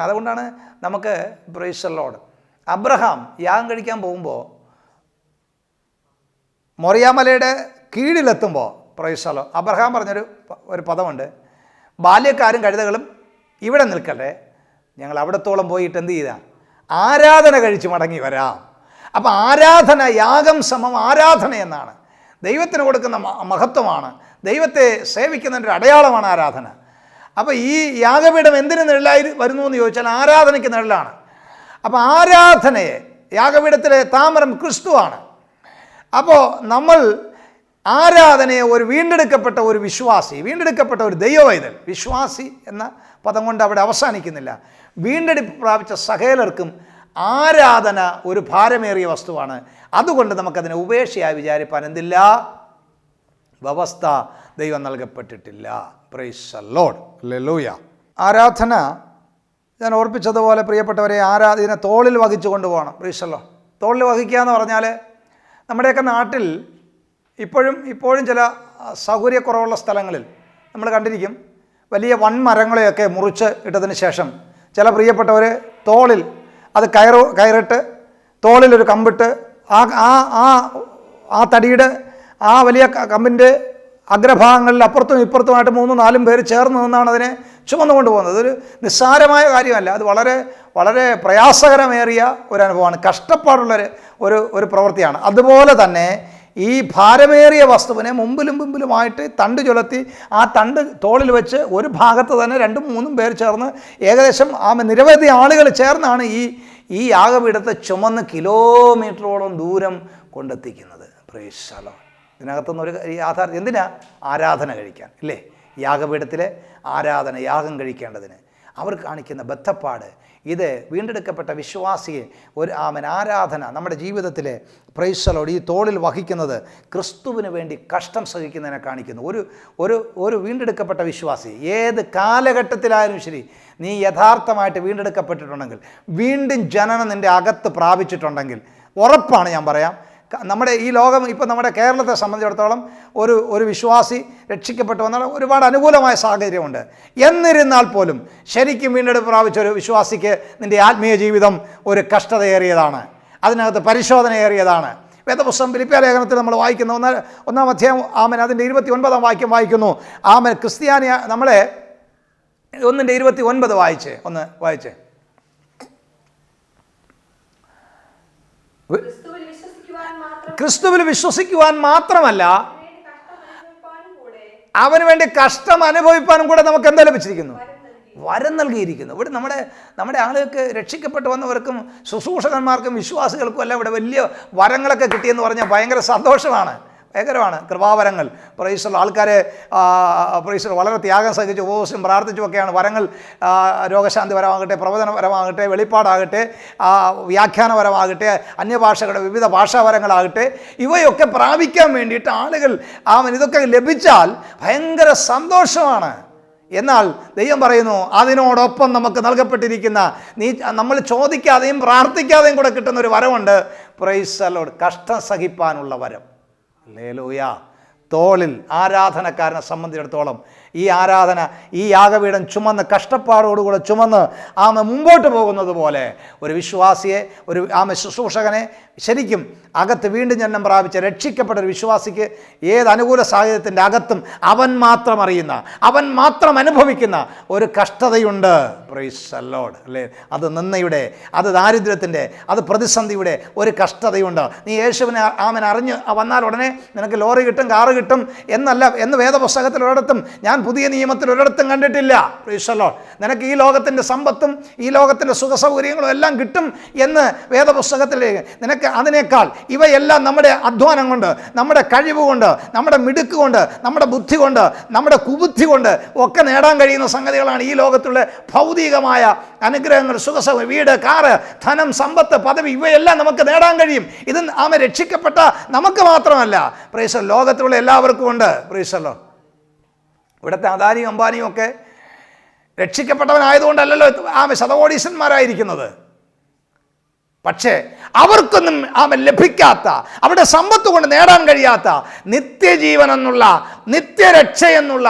അതുകൊണ്ടാണ് നമുക്ക് പ്രൈസ് ദി ലോർഡ് അബ്രഹാം യാഗം കഴിക്കാൻ പോകുമ്പോൾ മൊറിയാമലയുടെ കീഴിലെത്തുമ്പോൾ പ്രൈസ് ദി ലോർഡ് അബ്രഹാം പറഞ്ഞൊരു പദമുണ്ട്, ബാല്യക്കാരും കഴുതകളും ഇവിടെ നിൽക്കട്ടെ, ഞങ്ങൾ അവിടത്തോളം പോയിട്ട് എന്ത് ചെയ്താൽ ആരാധന കഴിച്ച് മടങ്ങി വരാം. അപ്പം യാഗം സമം ആരാധന എന്നാണ്. ദൈവത്തിന് കൊടുക്കുന്ന മഹത്വമാണ്, ദൈവത്തെ സേവിക്കുന്നതിൻ്റെ ഒരു അടയാളമാണ് ആരാധന. അപ്പോൾ ഈ യാഗപീഠം എന്തിനു നിഴലായി വരുന്നു എന്ന് ചോദിച്ചാൽ ആരാധനയ്ക്ക് നിഴലാണ്. അപ്പോൾ യാഗപീഠത്തിലെ താമരം ക്രിസ്തുവാണ്. അപ്പോൾ നമ്മൾ ആരാധനയെ ഒരു വീണ്ടെടുക്കപ്പെട്ട ഒരു വിശ്വാസി, വീണ്ടെടുക്കപ്പെട്ട ഒരു ദൈവവൈതൽ, വിശ്വാസി എന്ന പദം കൊണ്ട് അവിടെ അവസാനിക്കുന്നില്ല, വീണ്ടെടുപ്പ് പ്രാപിച്ച സകലർക്കും ആരാധന ഒരു ഭാരമേറിയ വസ്തുവാണ്. അതുകൊണ്ട് നമുക്കതിനെ ഉപേക്ഷയായി വിചാരിപ്പാൻ എന്തില്ല, വ്യവസ്ഥ ദൈവം നൽകപ്പെട്ടിട്ടില്ല. Praise the Lord. ഹല്ലേലൂയ. ആരാധന ഞാൻ ഓർപ്പിച്ചതുപോലെ പ്രിയപ്പെട്ടവരെ, ഇതിനെ തോളിൽ വഹിച്ചു കൊണ്ടുപോകണം. Praise the Lord. തോളിൽ വഹിക്കുക എന്ന് പറഞ്ഞാൽ നമ്മുടെയൊക്കെ നാട്ടിൽ ഇപ്പോഴും ചില സൗകര്യക്കുറവുള്ള സ്ഥലങ്ങളിൽ നമ്മൾ കണ്ടിരിക്കും, വലിയ വൻമരങ്ങളെയൊക്കെ മുറിച്ച് ഇട്ടതിന് ശേഷം ചില പ്രിയപ്പെട്ടവർ തോളിൽ അത് കയറിട്ട് തോളിലൊരു കമ്പിട്ട് ആ തടിയുടെ ആ വലിയ കമ്പിൻ്റെ അഗ്രഭാഗങ്ങളിൽ അപ്പുറത്തും ഇപ്പുറത്തുമായിട്ട് 3-4 പേര് ചേർന്ന് നിന്നാണ് അതിനെ ചുമന്നുകൊണ്ട് പോകുന്നത്. അതൊരു നിസ്സാരമായ കാര്യമല്ല, അത് വളരെ വളരെ പ്രയാസകരമേറിയ ഒരു അനുഭവമാണ്, കഷ്ടപ്പാടുള്ള ഒരു പ്രവൃത്തിയാണ്. അതുപോലെ തന്നെ ഈ ഭാരമേറിയ വസ്തുവിനെ മുമ്പിലുമായിട്ട് തണ്ട് ചുലത്തി ആ തണ്ട് തോളിൽ വെച്ച് ഒരു ഭാഗത്ത് തന്നെ 2-3 പേർ ചേർന്ന് ഏകദേശം നിരവധി ആളുകൾ ചേർന്നാണ് ഈ യാഗപീഠത്തെ ചുമന്ന് കിലോമീറ്ററോളം ദൂരം കൊണ്ടെത്തിക്കുന്നത്. Price the Lord. ഇതിനകത്തുനിന്ന് ഒരു എന്തിനാ? ആരാധന കഴിക്കാൻ, ഇല്ലേ? യാഗപീഠത്തിലെ ആരാധന, യാഗം കഴിക്കേണ്ടതിന് അവർ കാണിക്കുന്ന ബദ്ധപ്പാട്, ഇത് വീണ്ടെടുക്കപ്പെട്ട വിശ്വാസിയെ ആരാധന നമ്മുടെ ജീവിതത്തിലെ പ്രൈസ് ദി ലോർഡ് ഈ തോളിൽ വഹിക്കുന്നത് ക്രിസ്തുവിന് വേണ്ടി കഷ്ടം സഹിക്കുന്നതിനെ കാണിക്കുന്നു. ഒരു വീണ്ടെടുക്കപ്പെട്ട വിശ്വാസി ഏത് കാലഘട്ടത്തിലായാലും ശരി, നീ യഥാർത്ഥമായിട്ട് വീണ്ടെടുക്കപ്പെട്ടിട്ടുണ്ടെങ്കിൽ, വീണ്ടും ജനനം നിൻ്റെ അകത്ത് പ്രാപിച്ചിട്ടുണ്ടെങ്കിൽ, ഉറപ്പാണ് ഞാൻ പറയാം, നമ്മുടെ ഈ ലോകം ഇപ്പോൾ നമ്മുടെ കേരളത്തെ സംബന്ധിച്ചിടത്തോളം ഒരു വിശ്വാസി രക്ഷിക്കപ്പെട്ടു വന്നാൽ ഒരുപാട് അനുകൂലമായ സാഹചര്യമുണ്ട്. എന്നിരുന്നാൽ പോലും ശരിക്കും വീണ്ടെടുപ്പ് പ്രാപിച്ച ഒരു വിശ്വാസിക്ക് നിൻ്റെ ആത്മീയ ജീവിതം ഒരു കഷ്ടതയേറിയതാണ്, അതിനകത്ത് പരിശോധനയേറിയതാണ്. വേദപുസ്തകം ഫിലിപ്പിയ ലേഖനത്തിൽ നമ്മൾ വായിക്കുന്ന 1-ാം അധ്യായം അതിൻ്റെ 29-ാം വാക്യം വായിക്കുന്നു. ക്രിസ്ത്യാനി നമ്മളെ 1:29 വായിച്ചേ. ക്രിസ്തുവിൽ വിശ്വസിക്കുവാൻ മാത്രമല്ല വേണ്ടി കഷ്ടമനുഭവിപ്പാനും കൂടെ അവന് വേണ്ടി കഷ്ടം അനുഭവിപ്പാനും കൂടെ നമുക്ക് എന്താ ലഭിച്ചിരിക്കുന്നു? വരം നൽകിയിരിക്കുന്നു. ഇവിടെ നമ്മുടെ ആളുകൾക്ക്, രക്ഷിക്കപ്പെട്ട് വന്നവർക്കും ശുശ്രൂഷകന്മാർക്കും വിശ്വാസികൾക്കും എല്ലാം ഇവിടെ വലിയ വരങ്ങളൊക്കെ കിട്ടിയെന്ന് പറഞ്ഞാൽ ഭയങ്കര സന്തോഷമാണ്, ഭയങ്കരമാണ്. കൃപാവരങ്ങൾ, പ്രൈസുള്ള ആൾക്കാരെ പ്രൈസുള്ള വളരെ ത്യാഗം സഹിച്ച് ഉപവസിച്ചും പ്രാർത്ഥിച്ചുമൊക്കെയാണ് വരങ്ങൾ. രോഗശാന്തി വരമാകട്ടെ, പ്രവചനപരമാകട്ടെ, വെളിപ്പാടാകട്ടെ, വ്യാഖ്യാനപരമാകട്ടെ, അന്യഭാഷകളുടെ വിവിധ ഭാഷാവരങ്ങളാകട്ടെ, ഇവയൊക്കെ പ്രാപിക്കാൻ വേണ്ടിയിട്ട് ആളുകൾ ഇതൊക്കെ ലഭിച്ചാൽ ഭയങ്കര സന്തോഷമാണ്. എന്നാൽ ദൈവം പറയുന്നു, അതിനോടൊപ്പം നമുക്ക് നൽകപ്പെട്ടിരിക്കുന്ന നമ്മൾ ചോദിക്കാതെയും പ്രാർത്ഥിക്കാതെയും കൂടെ കിട്ടുന്ന ഒരു വരമുണ്ട്. പ്രൈസ് ദി ലോർഡ്, കഷ്ടം സഹിപ്പാനുള്ള വരം. ഹല്ലേലൂയ. തോളിൽ ആരാധനക്കാരനെ സംബന്ധിച്ചിടത്തോളം ഈ ആരാധന, ഈ യാഗപീഠം ചുമന്ന് കഷ്ടപ്പാടോടുകൂടെ ചുമന്ന് മുമ്പോട്ട് പോകുന്നത് പോലെ ഒരു വിശ്വാസിയെ, ഒരു ശുശ്രൂഷകനെ ശരിക്കും അകത്ത് വീണ്ടും ജന്മം പ്രാപിച്ച രക്ഷിക്കപ്പെട്ട ഒരു വിശ്വാസിക്ക് ഏത് അനുകൂല സാഹചര്യത്തിൻ്റെ അകത്തും അവൻ മാത്രം അറിയുന്ന, അവൻ മാത്രം അനുഭവിക്കുന്ന ഒരു കഷ്ടതയുണ്ട്. Price the Lord. അല്ലേ? അത് നിന്ദയുടെ, അത് ദാരിദ്ര്യത്തിൻ്റെ, അത് പ്രതിസന്ധിയുടെ ഒരു കഷ്ടതയുണ്ട്. നീ യേശുവിനെ അറിഞ്ഞ് വന്നാൽ ഉടനെ നിനക്ക് ലോറി കിട്ടും, കാറ് കിട്ടും എന്ന് വേദപുസ്തകത്തിൽ ഒരിടത്തും, ഞാൻ പുതിയ നിയമത്തിൽ ഒരിടത്തും കണ്ടിട്ടില്ല. Price the Lord. നിനക്ക് ഈ ലോകത്തിൻ്റെ സമ്പത്തും ഈ ലോകത്തിൻ്റെ സുഖസൗകര്യങ്ങളും എല്ലാം കിട്ടും എന്ന് വേദപുസ്തകത്തിൽ. നിനക്ക് അതിനേക്കാൾ ഇവയെല്ലാം നമ്മുടെ അധ്വാനം കൊണ്ട്, നമ്മുടെ കഴിവ് കൊണ്ട്, നമ്മുടെ മിടുക്ക് കൊണ്ട്, നമ്മുടെ ബുദ്ധി കൊണ്ട്, നമ്മുടെ കുബുദ്ധി കൊണ്ട് ഒക്കെ നേടാൻ കഴിയുന്ന സംഗതികളാണ് ഈ ലോകത്തുള്ള ഭൗതികമായ അനുഗ്രഹങ്ങൾ. സുഖസൗകര്യം, വീട്, കാറ്, ധനം, സമ്പത്ത്, പദവി, ഇവയെല്ലാം നമുക്ക് നേടാൻ കഴിയും. ഇത് രക്ഷിക്കപ്പെട്ട നമുക്ക് മാത്രമല്ല, പ്രൈസ് ദി ലോർഡ്, ലോകത്തിലുള്ള എല്ലാവർക്കും ഉണ്ട്. Price the Lord. ഇവിടുത്തെ അദാനിയും അംബാനിയും ഒക്കെ രക്ഷിക്കപ്പെട്ടവനായതുകൊണ്ടല്ലല്ലോ ശതകോടീശന്മാരായിരിക്കുന്നത്. പക്ഷേ അവർക്കൊന്നും ലഭിക്കാത്ത, അവരുടെ സമ്പത്ത് കൊണ്ട് നേടാൻ കഴിയാത്ത നിത്യജീവൻ എന്നുള്ള, നിത്യരക്ഷ എന്നുള്ള,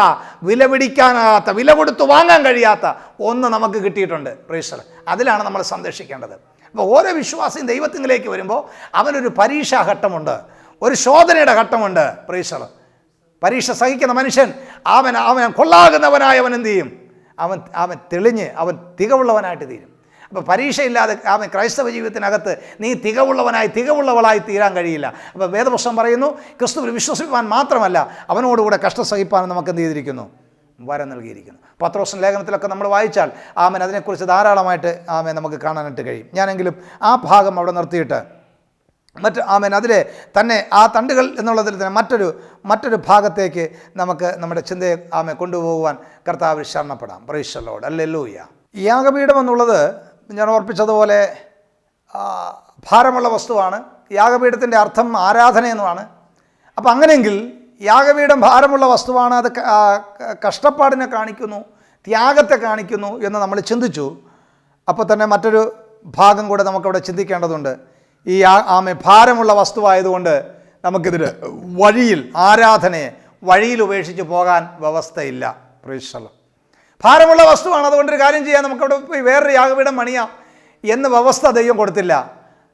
വില പിടിക്കാനാകാത്ത, വില കൊടുത്ത് വാങ്ങാൻ കഴിയാത്ത ഒന്ന് നമുക്ക് കിട്ടിയിട്ടുണ്ട്. Price the Lord. അതിലാണ് നമ്മൾ സന്തോഷിക്കേണ്ടത്. അപ്പോൾ ഓരോ വിശ്വാസിയും ദൈവത്തിലേക്ക് വരുമ്പോൾ അവനൊരു പരീക്ഷാഘട്ടമുണ്ട്, ഒരു ശോധനയുടെ ഘട്ടമുണ്ട്. Price the Lord. പരീക്ഷ സഹിക്കുന്ന മനുഷ്യൻ അവൻ കൊള്ളാകുന്നവനായവൻ എന്ത് ചെയ്യും? അവൻ തെളിഞ്ഞ് അവൻ തികവുള്ളവനായിട്ട് തീരും. അപ്പോൾ പരീക്ഷയില്ലാതെ ക്രൈസ്തവ ജീവിതത്തിനകത്ത് നീ തികവുള്ളവളായി തീരാൻ കഴിയില്ല. അപ്പോൾ വേദപുസ്തകം പറയുന്നു, ക്രിസ്തുവിൽ വിശ്വസിപ്പാൻ മാത്രമല്ല അവനോടുകൂടെ കഷ്ടം സഹിപ്പാൻ നമുക്ക് എന്ത് ചെയ്തിരിക്കുന്നു? വരം നൽകിയിരിക്കുന്നു. പത്രോസിന്റെ ലേഖനത്തിലൊക്കെ നമ്മൾ വായിച്ചാൽ അതിനെക്കുറിച്ച് ധാരാളമായിട്ട് നമുക്ക് കാണാനായിട്ട് കഴിയും. ഞാനെങ്കിലും ആ ഭാഗം അവിടെ നിർത്തിയിട്ട് അതിലെ തന്നെ ആ തണ്ടുകൾ എന്നുള്ളതിൽ തന്നെ മറ്റൊരു ഭാഗത്തേക്ക് നമുക്ക് നമ്മുടെ ചിന്തയെ കൊണ്ടുപോകുവാൻ കർത്താവിൽ ശരണപ്പെടാം. Praise the Lord. ഹല്ലേലൂയ. യാഗപീഠം എന്നുള്ളത് ഞാൻ ഓർപ്പിച്ചതുപോലെ ഭാരമുള്ള വസ്തുവാണ്. യാഗപീഠത്തിൻ്റെ അർത്ഥം ആരാധന എന്നുമാണ്. അപ്പം അങ്ങനെയെങ്കിൽ യാഗപീഠം ഭാരമുള്ള വസ്തുവാണ്, അത് കഷ്ടപ്പാടിനെ കാണിക്കുന്നു, ത്യാഗത്തെ കാണിക്കുന്നു എന്ന് നമ്മൾ ചിന്തിച്ചു. അപ്പോൾ തന്നെ മറ്റൊരു ഭാഗം കൂടെ നമുക്കവിടെ ചിന്തിക്കേണ്ടതുണ്ട്. ഈ ഭാരമുള്ള വസ്തുവായതുകൊണ്ട് നമുക്കിതിൽ ആരാധനയെ വഴിയിൽ ഉപേക്ഷിച്ച് പോകാൻ വ്യവസ്ഥയില്ല. Price the Lord. ഭാരമുള്ള വസ്തുവാണ്, അതുകൊണ്ടൊരു കാര്യം ചെയ്യാം, നമുക്കവിടെ പോയി വേറൊരു യാഗപീഠം പണിയാം എന്ന വ്യവസ്ഥ ദൈവം കൊടുത്തില്ല.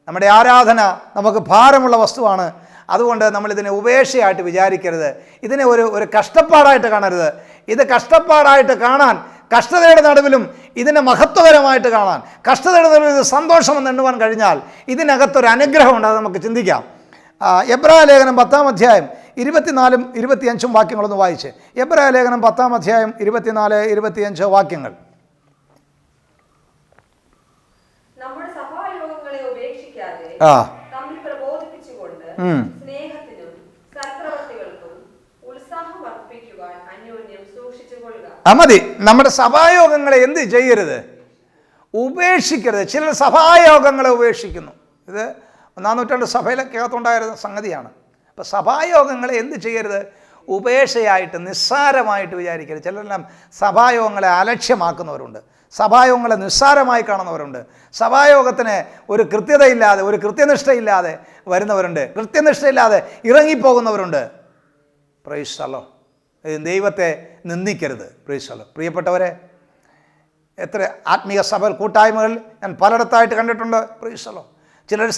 നമ്മുടെ ആരാധന നമുക്ക് ഭാരമുള്ള വസ്തുവാണ്, അതുകൊണ്ട് നമ്മളിതിനെ ഉപേക്ഷയായിട്ട് വിചാരിക്കരുത്, ഇതിനെ ഒരു കഷ്ടപ്പാടായിട്ട് കാണരുത്. ഇത് കഷ്ടപ്പാടായിട്ട് കാണാൻ, കഷ്ടതയുടെ നടുവിലും ഇതിനെ മഹത്വകരമായിട്ട് കാണാൻ, കഷ്ടതയുടെ നടുവിൽ ഇത് സന്തോഷമെന്ന് എണ്ണുവാൻ കഴിഞ്ഞാൽ ഇതിനകത്തൊരു അനുഗ്രഹമുണ്ട്. അത് നമുക്ക് ചിന്തിക്കാം. എബ്രായ ലേഖനം 10-ാം അധ്യായം 24-25 വാക്യങ്ങളൊന്ന് വായിച്ച്. എബ്രായ ലേഖനം 10-ാം അധ്യായം 24-25 വാക്യങ്ങൾ. നമ്മുടെ സഭായോഗങ്ങളെ ഉപേക്ഷിക്കാതെ തമ്മിൽ പ്രബോധിപ്പിച്ചുകൊണ്ട് സ്നേഹത്തിനും സൽപ്രവൃത്തികൾക്കും ഉത്സാഹം വർദ്ധിപ്പിക്കുവാൻ അന്യോന്യം സൂക്ഷിച്ചുകൊള്ളുക. മതി. നമ്മുടെ സഭായോഗങ്ങളെ എന്ത് ചെയ്യരുത്? ഉപേക്ഷിക്കരുത്. ചിലർ സഭായോഗങ്ങളെ ഉപേക്ഷിക്കുന്നു. ഇത് 1-ാം നൂറ്റാണ്ട് സഭയിലൊക്കെയകത്തുണ്ടായിരുന്ന സംഗതിയാണ്. അപ്പോൾ സഭായോഗങ്ങളെ എന്ത് ചെയ്യരുത്? ഉപേക്ഷയായിട്ട്, നിസ്സാരമായിട്ട് വിചാരിക്കരുത്. ചിലരെല്ലാം സഭായോഗങ്ങളെ അലക്ഷ്യമാക്കുന്നവരുണ്ട്, സഭായോഗങ്ങളെ നിസ്സാരമായി കാണുന്നവരുണ്ട്, സഭായോഗത്തിന് ഒരു കൃത്യതയില്ലാതെ, ഒരു കൃത്യനിഷ്ഠയില്ലാതെ വരുന്നവരുണ്ട്, കൃത്യനിഷ്ഠയില്ലാതെ ഇറങ്ങിപ്പോകുന്നവരുണ്ട്. Praise the Lord. ദൈവത്തെ നിന്ദിക്കരുത്. Price the Lord. പ്രിയപ്പെട്ടവരെ, എത്ര ആത്മീയ സഭ കൂട്ടായ്മകൾ ഞാൻ പലയിടത്തായിട്ട് കണ്ടിട്ടുണ്ട്. Price the Lord. ചിലർ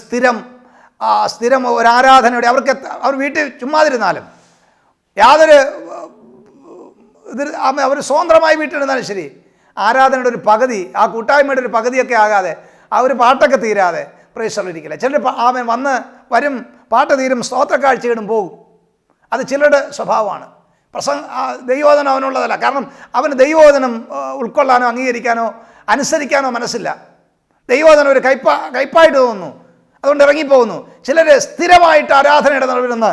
സ്ഥിരം ഒരു ആരാധനയുടെ അവർ വീട്ടിൽ ചുമ്മാതിരുന്നാലും യാതൊരു അവർ സ്വതന്ത്രമായി വീട്ടിലിരുന്നാലും ശരി, ആരാധനയുടെ ഒരു പകുതി, ആ കൂട്ടായ്മയുടെ ഒരു പകുതിയൊക്കെ ആകാതെ, ആ ഒരു പാട്ടൊക്കെ തീരാതെ, പ്രൈസറിലിരിക്കില്ല. ചിലർ ആമേൻ വരും, പാട്ട് തീരും, സ്തോത്ര കാഴ്ചയിടും, പോകും. അത് ചിലരുടെ സ്വഭാവമാണ്. ദൈവോധനം അവനുള്ളതല്ല. കാരണം അവന് ദൈവോധനം ഉൾക്കൊള്ളാനോ അംഗീകരിക്കാനോ അനുസരിക്കാനോ മനസ്സില്ല. ദൈവോധനം ഒരു കയ്പായിട്ട് തോന്നുന്നു, അതുകൊണ്ട് ഇറങ്ങിപ്പോകുന്നു. ചിലർ സ്ഥിരമായിട്ട് ആരാധനയുടെ നടുവിൽ നിന്ന്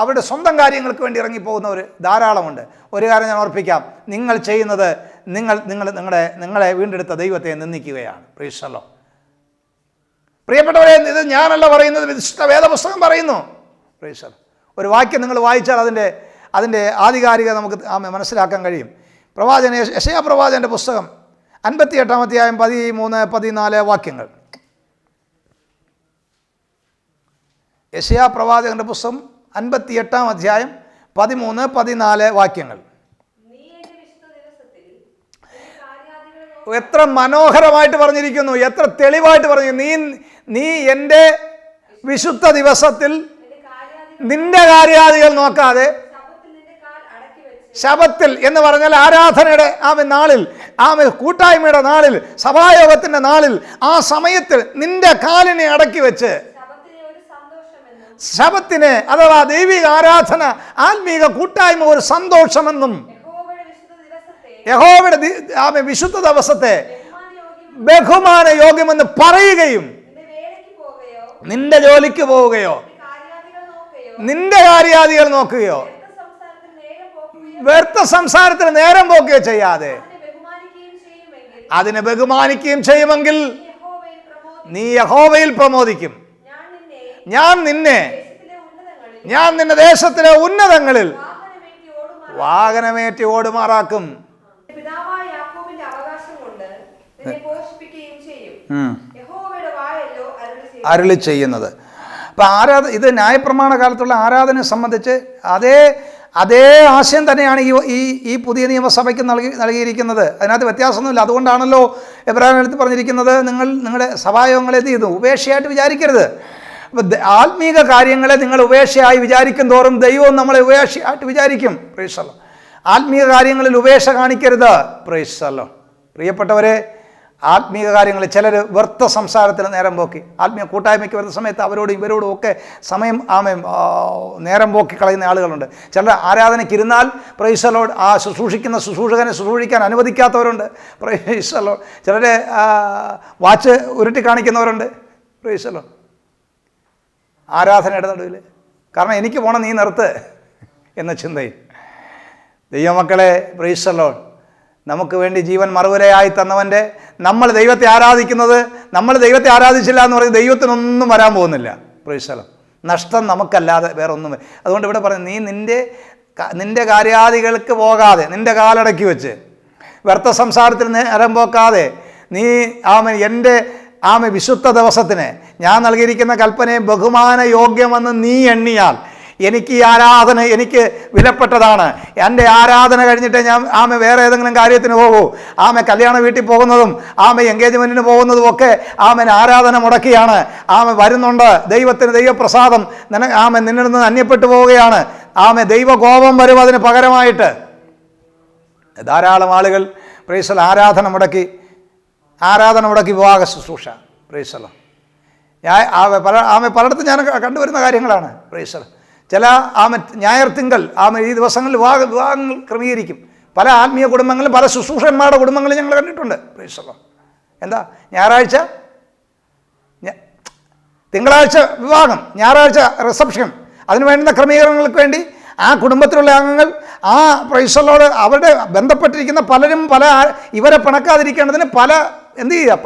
അവരുടെ സ്വന്തം കാര്യങ്ങൾക്ക് വേണ്ടി ഇറങ്ങിപ്പോകുന്നവർ ധാരാളമുണ്ട്. ഒരു കാര്യം ഞാൻ ഓർപ്പിക്കാം, നിങ്ങൾ ചെയ്യുന്നത് നിങ്ങളെ വീണ്ടെടുത്ത ദൈവത്തെ നിന്ദിക്കുകയാണ്. Price the Lord. പ്രിയപ്പെട്ടവരെ, ഇത് ഞാനല്ല പറയുന്നത്, വിശുദ്ധ വേദപുസ്തകം പറയുന്നു. Price the Lord. ഒരു വാക്യം നിങ്ങൾ വായിച്ചാൽ അതിൻ്റെ ആധികാരികത നമുക്ക് മനസ്സിലാക്കാൻ കഴിയും. യെശയ്യാ പ്രവാചകൻ്റെ പുസ്തകം 58-ാം അധ്യായം 13-14 വാക്യങ്ങൾ. യെശയ്യാ പ്രവാചകൻ്റെ പുസ്തകം 58-ാം അധ്യായം 13-14 വാക്യങ്ങൾ. എത്ര മനോഹരമായിട്ട് പറഞ്ഞിരിക്കുന്നു, എത്ര തെളിവായിട്ട് പറഞ്ഞിരിക്കുന്നു. നീ എൻ്റെ വിശുദ്ധ ദിവസത്തിൽ നിന്റെ കാര്യാദികൾ നോക്കാതെ, ശബത്തിൽ എന്ന് പറഞ്ഞാൽ ആരാധനയുടെ നാളിൽ, കൂട്ടായ്മയുടെ നാളിൽ, സഭായോഗത്തിൻ്റെ നാളിൽ, ആ സമയത്തിൽ നിന്റെ കാലിനെ അടക്കി വെച്ച്, ശബത്തിനെ അഥവാ ദൈവിക ആരാധന, ആത്മീക കൂട്ടായ്മ ഒരു സന്തോഷമെന്നും യഹോവയുടെ വിശുദ്ധ ദിവസത്തെ ബഹുമാന യോഗ്യമെന്ന് പറയുകയും, നിന്റെ ജോലിക്ക് പോവുകയോ നിന്റെ കാര്യാദികൾ നോക്കുകയോ വ്യർത്ഥ സംസാരത്തിൽ നേരം പോക്കുകയോ ചെയ്യാതെ അതിനെ ബഹുമാനിക്കുകയും ചെയ്യുമെങ്കിൽ നീ യഹോവയിൽ പ്രമോദിക്കും. ഞാൻ നിന്നെ ദേശത്തിലെ ഉന്നതങ്ങളിൽ വാഹനമേറ്റി ഓടുമാറാക്കും. അരുളി ചെയ്യുന്നത്. അപ്പം ഇത് ന്യായപ്രമാണ കാലത്തുള്ള ആരാധനയെ സംബന്ധിച്ച് അതേ ആശയം തന്നെയാണ് ഈ പുതിയ നിയമസഭയ്ക്ക് നൽകിയിരിക്കുന്നത്. അതിനകത്ത് വ്യത്യാസമൊന്നുമില്ല. അതുകൊണ്ടാണല്ലോ എബ്രാഹിം പറഞ്ഞിരിക്കുന്നത്, നിങ്ങളുടെ സഭായോഗങ്ങളെ എന്ത് ചെയ്യുന്നു, ഉപേക്ഷയായിട്ട് വിചാരിക്കരുത്. അപ്പം ആത്മീക കാര്യങ്ങളെ നിങ്ങൾ ഉപേക്ഷയായി വിചാരിക്കും തോറും ദൈവവും നമ്മളെ ഉപേക്ഷയായിട്ട് വിചാരിക്കും. Price the Lord. ആത്മീക കാര്യങ്ങളിൽ ഉപേക്ഷ കാണിക്കരുത്. Price the Lord. പ്രിയപ്പെട്ടവരെ, ആത്മീക കാര്യങ്ങളിൽ ചിലർ വ്യർത്ഥ സംസാരത്തിൽ നേരം പോക്കി, ആത്മീയ കൂട്ടായ്മയ്ക്ക് വരുന്ന സമയത്ത് അവരോടും ഇവരോടും ഒക്കെ സമയം നേരം പോക്കി കളയുന്ന ആളുകളുണ്ട്. ചിലർ ആരാധനയ്ക്കിരുന്നാൽ പ്രൈസ് ദി ലോർഡ് ആ ശുശ്രൂഷകനെ ശുശ്രൂഷിക്കാൻ അനുവദിക്കാത്തവരുണ്ട്. Praise the Lord. ചിലർ വാച്ച് ഉരുട്ടി കാണിക്കുന്നവരുണ്ട്. Price the Lord. ആരാധനയുടെ നടുവിൽ, കാരണം എനിക്ക് പോണം, നീ നിർത്ത് എന്ന ചിന്തയിൽ. ദൈവമക്കളെ, പ്രൈസ് ദി ലോർഡ്, നമുക്ക് വേണ്ടി ജീവൻ മറുവിലയായി തന്നവൻ്റെ നമ്മൾ ദൈവത്തെ ആരാധിക്കുന്നത്, നമ്മൾ ദൈവത്തെ ആരാധിച്ചില്ല എന്ന് പറഞ്ഞ് ദൈവത്തിനൊന്നും വരാൻ പോകുന്നില്ല. Price the Lord. നഷ്ടം നമുക്കല്ലാതെ വേറെ ഒന്നും. അതുകൊണ്ട് ഇവിടെ പറഞ്ഞു, നീ നിന്റെ കാര്യാദികൾക്ക് പോകാതെ, നിന്റെ കാലടക്കി വെച്ച് വ്യർത്ഥ സംസാരത്തിൽ നേരം പോക്കാതെ, നീ എൻ്റെ വിശുദ്ധ ദിവസത്തിന് ഞാൻ നൽകിയിരിക്കുന്ന കൽപ്പനയെ ബഹുമാന യോഗ്യമെന്ന് നീ എണ്ണിയാൽ, എനിക്ക് ഈ ആരാധന എനിക്ക് വിലപ്പെട്ടതാണ്. എൻ്റെ ആരാധന കഴിഞ്ഞിട്ട് ഞാൻ വേറെ ഏതെങ്കിലും കാര്യത്തിന് പോകൂ. കല്യാണ വീട്ടിൽ പോകുന്നതും എൻഗേജ്മെൻറ്റിന് പോകുന്നതും ഒക്കെ ആരാധന മുടക്കിയാണ്. വരുന്നുണ്ട്, ദൈവപ്രസാദം നിന്നിൽ നിന്ന് അന്യപ്പെട്ടു പോവുകയാണ്. ദൈവകോപം വരും അതിന് പകരമായിട്ട്. ധാരാളം ആളുകൾ പ്രൈസ് ദി ലോർഡ് ആരാധന മുടക്കി വിവാഹ ശുശ്രൂഷ. Price the Lord. പലയിടത്തും ഞാൻ കണ്ടുവരുന്ന കാര്യങ്ങളാണ്. Price the Lord. ചില ഞായർ തിങ്കൾ ഈ ദിവസങ്ങളിൽ വിവാഹങ്ങൾ ക്രമീകരിക്കും. പല ആത്മീയ കുടുംബങ്ങളിലും പല ശുശ്രൂഷന്മാരുടെ കുടുംബങ്ങളിൽ ഞങ്ങൾ കണ്ടിട്ടുണ്ട്. Price the Lord. എന്താ, ഞായറാഴ്ച തിങ്കളാഴ്ച വിവാഹം, ഞായറാഴ്ച റിസപ്ഷൻ, അതിന് വേണ്ടുന്ന ക്രമീകരണങ്ങൾക്ക് വേണ്ടി ആ കുടുംബത്തിലുള്ള അംഗങ്ങൾ പ്രൈസ് ദി ലോർഡ് അവരുടെ ബന്ധപ്പെട്ടിരിക്കുന്ന പലരും ഇവരെ പിണക്കാതിരിക്കേണ്ടതിന്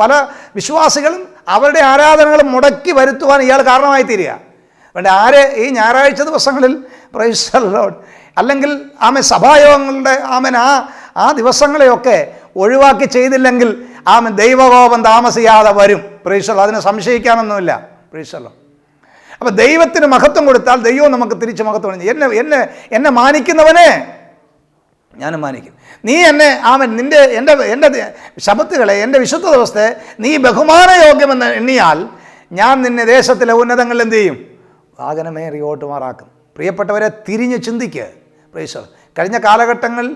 പല വിശ്വാസികളും അവരുടെ ആരാധനകളും മുടക്കി വരുത്തുവാൻ ഇയാൾ കാരണമായി തീരുക. അതുകൊണ്ട് ഈ ഞായറാഴ്ച ദിവസങ്ങളിൽ പ്രൈസ് ദി ലോർഡ് അല്ലെങ്കിൽ സഭായോഗങ്ങളുടെ ആ ദിവസങ്ങളെയൊക്കെ ഒഴിവാക്കി ചെയ്തില്ലെങ്കിൽ ദൈവകോപം താമസിയാതെ വരും. Price the Lord. അതിനെ സംശയിക്കാനൊന്നുമില്ല. Price the Lord. അപ്പോൾ ദൈവത്തിന് മഹത്വം കൊടുത്താൽ ദൈവം നമുക്ക് തിരിച്ച് മഹത്വം കൊടുക്കും. എന്നെ മാനിക്കുന്നവനെ ഞാനും മാനിക്കും. നീ എൻ്റെ ശബത്തുകളെ, എൻ്റെ വിശുദ്ധ ദിവസത്തെ നീ ബഹുമാനയോഗ്യമെന്ന് എണ്ണിയാൽ ഞാൻ നിന്നെ ദേശത്തിലെ ഉന്നതങ്ങളിൽ എന്ത് ചെയ്യും, വാഹനമേറി ഓട്ടുമാറാക്കും. പ്രിയപ്പെട്ടവരെ, തിരിഞ്ഞ് ചിന്തിക്കുക. Price the Lord. കഴിഞ്ഞ കാലഘട്ടങ്ങളിൽ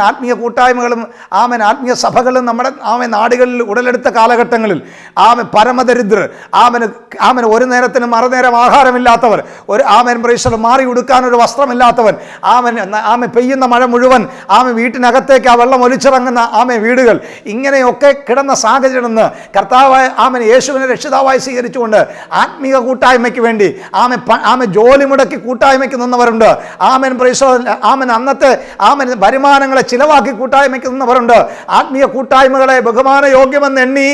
ആത്മീയ കൂട്ടായ്മകളും ആത്മീയ സഭകളും നമ്മുടെ നാടുകളിൽ ഉടലെടുത്ത കാലഘട്ടങ്ങളിൽ പരമദരിദ്രർ ഒരു നേരത്തിന് മറുനേരം ആഹാരമില്ലാത്തവർ, ഒരു പ്രൈസർ മാറി ഉടുക്കാനൊരു വസ്ത്രമില്ലാത്തവൻ, പെയ്യുന്ന മഴ മുഴുവൻ വീട്ടിനകത്തേക്ക് ആ വെള്ളം ഒലിച്ചിറങ്ങുന്ന വീടുകൾ, ഇങ്ങനെയൊക്കെ കിടന്ന സാഹചര്യം നിന്ന് കർത്താവായ യേശുവിനെ രക്ഷിതാവായി സ്വീകരിച്ചുകൊണ്ട് ആത്മീയ കൂട്ടായ്മയ്ക്ക് വേണ്ടി ജോലി മുടക്കി കൂട്ടായ്മയ്ക്ക് നിന്നവരുണ്ട്. പ്രൈസർ അന്നത്തെ വരുമാനങ്ങളെ ചിലവാക്കി കൂട്ടായ്മയ്ക്ക് നിന്നവരുണ്ട്. ആത്മീയ കൂട്ടായ്മകളെ ബഹുമാനയോഗ്യമെന്ന് എണ്ണി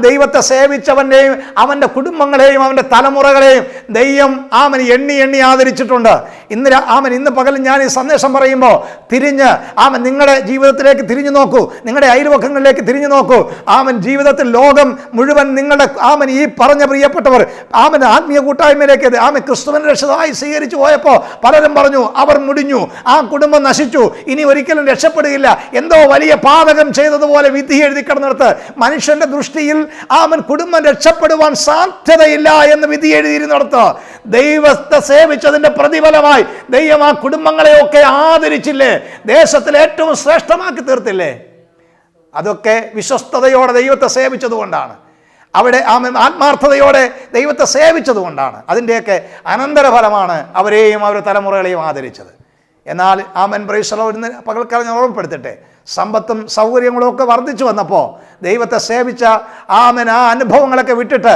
ദൈവത്തെ സേവിച്ചവൻ്റെയും അവൻ്റെ കുടുംബങ്ങളെയും അവൻ്റെ തലമുറകളെയും ദൈവം എണ്ണി ആദരിച്ചിട്ടുണ്ട്. ഇന്ന് പകലും ഞാൻ ഈ സന്ദേശം പറയുമ്പോൾ തിരിഞ്ഞ് നിങ്ങളുടെ ജീവിതത്തിലേക്ക് തിരിഞ്ഞു നോക്കൂ, നിങ്ങളുടെ അയൽവക്കങ്ങളിലേക്ക് തിരിഞ്ഞു നോക്കൂ. ജീവിതത്തിൽ ലോകം മുഴുവൻ നിങ്ങളുടെ ഈ പറഞ്ഞ പ്രിയപ്പെട്ടവർ ആത്മീയ കൂട്ടായ്മയിലേക്ക് ക്രിസ്തുവിനെ രക്ഷിതാവായി സ്വീകരിച്ചു പോയപ്പോൾ പലരും പറഞ്ഞു അവർ മുടിഞ്ഞു, ആ കുടുംബം നശിച്ചു, ഇനി ഒരിക്കലും രക്ഷപ്പെടുകയില്ല, എന്തോ വലിയ പാതകം ചെയ്തതുപോലെ വിധി എഴുതി കിടന്നിടത്ത് മനുഷ്യന്റെ ദൃഷ്ടിയിൽ കുടുംബം രക്ഷപ്പെടുവാൻ സാധ്യതയില്ല എന്ന് വിധി എഴുതിയിരുന്നിടത്ത് ദൈവത്തെ സേവിച്ചതിന്റെ പ്രതിഫലമായി ദൈവം ആ കുടുംബങ്ങളെയൊക്കെ ആദരിച്ചില്ലേ, ദേശത്തിൽ ഏറ്റവും ശ്രേഷ്ഠമാക്കി തീർത്തില്ലേ? അതൊക്കെ വിശ്വസ്തയോടെ ദൈവത്തെ സേവിച്ചതുകൊണ്ടാണ്, അവിടെ ആത്മാർത്ഥതയോടെ ദൈവത്തെ സേവിച്ചതുകൊണ്ടാണ്. അതിൻ്റെയൊക്കെ അനന്തരഫലമാണ് അവരെയും അവരുടെ തലമുറകളെയും ആദരിച്ചത്. എന്നാൽ പ്രൈസലോ ഇന്ന് പകൽക്കാലം ഓർമ്മപ്പെടുത്തട്ടെ, സമ്പത്തും സൗകര്യങ്ങളും ഒക്കെ വർദ്ധിച്ചു വന്നപ്പോൾ ദൈവത്തെ സേവിച്ച ആ അനുഭവങ്ങളൊക്കെ വിട്ടിട്ട്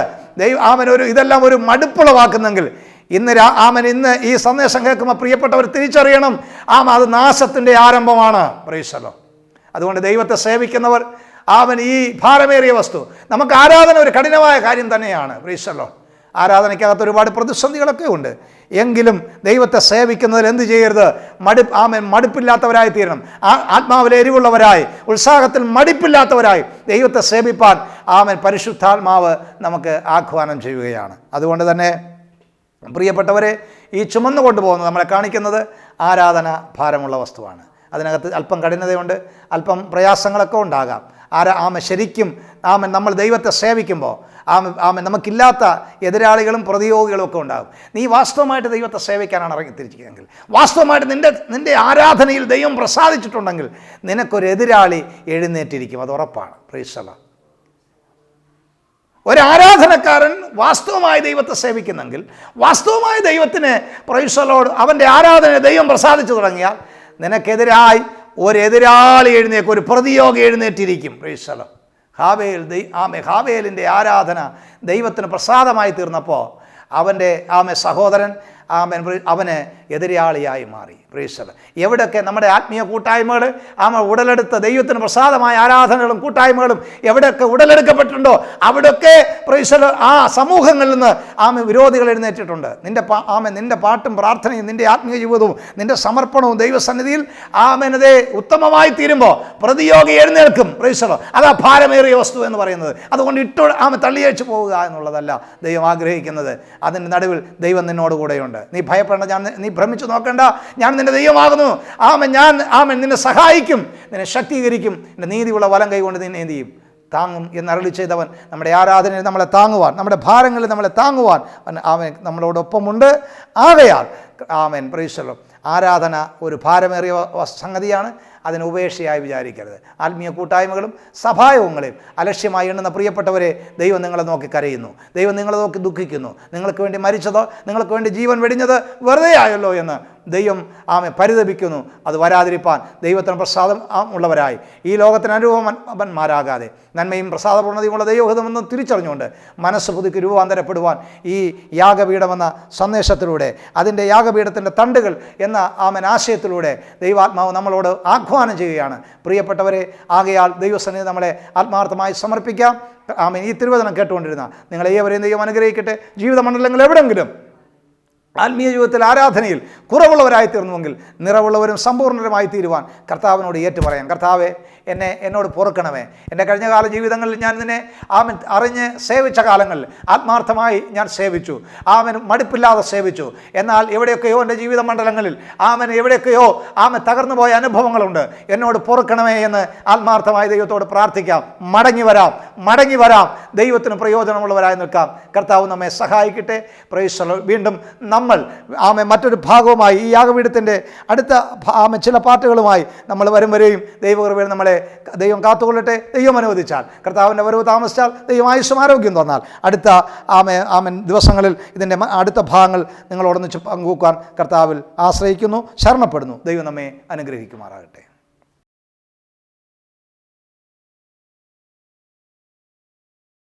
ഇതെല്ലാം ഒരു മടുപ്പുളവാക്കുന്നെങ്കിൽ ഇന്ന് ഈ സന്ദേശം കേൾക്കുമ്പോൾ പ്രിയപ്പെട്ടവർ തിരിച്ചറിയണം, അത് നാശത്തിൻ്റെ ആരംഭമാണ്. പ്രൈസലോ. അതുകൊണ്ട് ദൈവത്തെ സേവിക്കുന്നവർ ഈ ഭാരമേറിയ വസ്തു, നമുക്ക് ആരാധന ഒരു കഠിനമായ കാര്യം തന്നെയാണ്. പ്രൈസലോ. ആരാധനയ്ക്കകത്ത് ഒരുപാട് പ്രതിസന്ധികളൊക്കെ ഉണ്ട്. എങ്കിലും ദൈവത്തെ സേവിക്കുന്നതിൽ എന്ത് ചെയ്യരുത്? മടുപ്പില്ലാത്തവരായി തീരണം. ആത്മാവിൽ എരിവുള്ളവരായി, ഉത്സാഹത്തിൽ മടുപ്പില്ലാത്തവരായി ദൈവത്തെ സേവിപ്പാൻ പരിശുദ്ധാത്മാവ് നമുക്ക് ആഹ്വാനം ചെയ്യുകയാണ്. അതുകൊണ്ട് തന്നെ പ്രിയപ്പെട്ടവരെ, ഈ ചുമന്നു കൊണ്ടുപോകുന്നത് നമ്മളെ കാണിക്കുന്നത് ആരാധന ഭാരമുള്ള വസ്തുവാണ്. അതിനകത്ത് അല്പം കഠിനതയുണ്ട്, അല്പം പ്രയാസങ്ങളൊക്കെ ഉണ്ടാകാം. ശരിക്കും നമ്മൾ ദൈവത്തെ സേവിക്കുമ്പോൾ നമുക്കില്ലാത്ത എതിരാളികളും പ്രതിയോഗികളും ഒക്കെ ഉണ്ടാകും. നീ വാസ്തവമായിട്ട് ദൈവത്തെ സേവിക്കാനാണ് ഇറങ്ങിത്തിരിക്കുകയെങ്കിൽ, വാസ്തവമായിട്ട് നിൻ്റെ ആരാധനയിൽ ദൈവം പ്രസാദിച്ചിട്ടുണ്ടെങ്കിൽ നിനക്കൊരു എതിരാളി എഴുന്നേറ്റിരിക്കും, അത് ഉറപ്പാണ്. Praise the Lord. ഒരാരാധനക്കാരൻ വാസ്തവമായി ദൈവത്തെ സേവിക്കുന്നെങ്കിൽ, വാസ്തവമായി ദൈവത്തിന് പ്രൈസ് ദി ലോർഡ് അവൻ്റെ ആരാധനയെ ദൈവം പ്രസാദിച്ചു തുടങ്ങിയാൽ നിനക്കെതിരായി ഒരു എതിരാളി എഴുന്നേക്കും, ഒരു പ്രതിയോഗി എഴുന്നേറ്റിരിക്കും. Praise the Lord. ഹാബേലിൻ്റെ ആരാധന ദൈവത്തിന് പ്രസാദമായി തീർന്നപ്പോൾ അവൻ്റെ സഹോദരൻ അവന് എതിരാളിയായി മാറി. Praise the Lord. എവിടെയൊക്കെ നമ്മുടെ ആത്മീയ കൂട്ടായ്മകൾ ഉടലെടുത്ത ദൈവത്തിന് പ്രസാദമായ ആരാധനകളും കൂട്ടായ്മകളും എവിടെയൊക്കെ ഉടലെടുക്കപ്പെട്ടിട്ടുണ്ടോ അവിടെയൊക്കെ പ്രൈസ് ദി ലോർഡ് ആ സമൂഹങ്ങളിൽ നിന്ന് വിരോധികൾ എഴുന്നേറ്റിട്ടുണ്ട്. നിന്റെ പാട്ടും പ്രാർത്ഥനയും നിന്റെ ആത്മീയ ജീവിതവും നിന്റെ സമർപ്പണവും ദൈവസന്നിധിയിൽ ആമേനതേ ഉത്തമമായി തീരുമ്പോൾ പ്രതിയോഗി എഴുന്നേൽക്കും. Praise the Lord. അതാ ഭാരമേറിയ വസ്തു എന്ന് പറയുന്നത്. അതുകൊണ്ട് തള്ളിയഴിച്ചു പോവുക എന്നുള്ളതല്ല ദൈവം ആഗ്രഹിക്കുന്നത്. അതിൻ്റെ നടുവിൽ ദൈവം നിന്നോട് കൂടെയുണ്ട്. നീ ഭയപ്പെടേണ്ട, നീ ഭ്രമിച്ചു നോക്കേണ്ട, ഞാൻ നിന്റെ ദൈവമാകുന്നു. ഞാൻ നിന്നെ സഹായിക്കും, നിന്നെ ശക്തീകരിക്കും, നിന്റെ നീതിയുള്ള വലം കൈകൊണ്ട് നിന്നെ എന്ത് ചെയ്യും? താങ്ങും എന്ന് അരുളി ചെയ്തവൻ നമ്മുടെ ആരാധനയിൽ നമ്മളെ താങ്ങുവാൻ, നമ്മുടെ ഭാരങ്ങളിൽ നമ്മളെ താങ്ങുവാൻ അവൻ നമ്മളോടൊപ്പമുണ്ട്. ആകയാൽ പ്രൈസ് ദി ലോർഡ്. ആരാധന ഒരു ഭാരമേറിയ സംഗതിയാണ്, അതിന് ഉപേക്ഷയായി വിചാരിക്കരുത്. ആത്മീയ കൂട്ടായ്മകളും സഭായോഗങ്ങളെയും അലക്ഷ്യമായി എണ്ണുന്ന പ്രിയപ്പെട്ടവരെ, ദൈവം നിങ്ങളെ നോക്കി കരയുന്നു, ദൈവം നിങ്ങളെ നോക്കി ദുഃഖിക്കുന്നു. നിങ്ങൾക്ക് വേണ്ടി മരിച്ചതോ നിങ്ങൾക്ക് വേണ്ടി ജീവൻ വെടിഞ്ഞത് വെറുതെ ആയല്ലോ എന്ന് ദൈവം പരിതപിക്കുന്നു. അത് വരാതിരിപ്പാൻ ദൈവത്തിന് പ്രസാദം ഉള്ളവരായി ഈ ലോകത്തിന് അനുരൂപന്മാരാകാതെ നന്മയും പ്രസാദപൂർണ്ണതയുമുള്ള ദൈവഹിതമെന്ന് തിരിച്ചറിഞ്ഞുകൊണ്ട് മനസ്സ് പുതുക്കി രൂപാന്തരപ്പെടുവാൻ ഈ യാഗപീഠമെന്ന സന്ദേശത്തിലൂടെ, അതിൻ്റെ യാഗപീഠത്തിൻ്റെ തണ്ടുകൾ എന്ന ആശയത്തിലൂടെ ദൈവാത്മാവ് നമ്മളോട് ആഹ്വാനം ചെയ്യുകയാണ്. പ്രിയപ്പെട്ടവരെ, ആകയാൽ ദൈവസന്നിധി നമ്മളെ ആത്മാർത്ഥമായി സമർപ്പിക്കാം. ഈ തിരുവചനം കേട്ടുകൊണ്ടിരുന്ന നിങ്ങളെ ഏവരെയും ദൈവം അനുഗ്രഹിക്കട്ടെ. ജീവിതമണ്ഡലങ്ങൾ എവിടെയെങ്കിലും ആത്മീയ ജീവിതത്തിൽ ആരാധനയിൽ കുറവുള്ളവരായി തീർന്നുവെങ്കിൽ നിറവുള്ളവരും സമ്പൂർണ്ണരുമായി തീരുവാൻ കർത്താവിനോട് ഏറ്റുപറയാം. കർത്താവെ, എന്നോട് പൊറുക്കണമേ. എൻ്റെ കഴിഞ്ഞകാല ജീവിതങ്ങളിൽ ഞാൻ നിന്നെ ആമൻ അറിഞ്ഞ് സേവിച്ച കാലങ്ങളിൽ ആത്മാർത്ഥമായി ഞാൻ സേവിച്ചു, ആമൻ മടുപ്പില്ലാതെ സേവിച്ചു. എന്നാൽ എവിടെയൊക്കെയോ എൻ്റെ ജീവിത മണ്ഡലങ്ങളിൽ എവിടെയൊക്കെയോ തകർന്നു പോയ അനുഭവങ്ങളുണ്ട്. എന്നോട് പൊറുക്കണമേ എന്ന് ആത്മാർത്ഥമായി ദൈവത്തോട് പ്രാർത്ഥിക്കാം. മടങ്ങി വരാം, ദൈവത്തിന് പ്രയോജനമുള്ളവരായി നിൽക്കാം. കർത്താവ് നമ്മെ സഹായിക്കട്ടെ. Price the Lord. വീണ്ടും നമ്മൾ മറ്റൊരു ഭാഗവുമായി ഈ യാഗപീഠത്തിൻ്റെ അടുത്ത ചില പാട്ടുകളുമായി നമ്മൾ വരെയും ദൈവകൃപയിൽ നമ്മളെ ദൈവം കാത്തുകൊള്ളട്ടെ. ദൈവം അനുവദിച്ചാൽ, കർത്താവിൻ്റെ വരവ് താമസിച്ചാൽ, ദൈവം ആയുസ്സും ആരോഗ്യം തന്നാൽ അടുത്ത ദിവസങ്ങളിൽ ഇതിൻ്റെ അടുത്ത ഭാഗങ്ങൾ നിങ്ങളോടൊന്നിച്ച് പങ്കുവെക്കാൻ കർത്താവിൽ ആശ്രയിക്കുന്നു, ശരണപ്പെടുന്നു. ദൈവം നമ്മെ അനുഗ്രഹിക്കുമാറാകട്ടെ.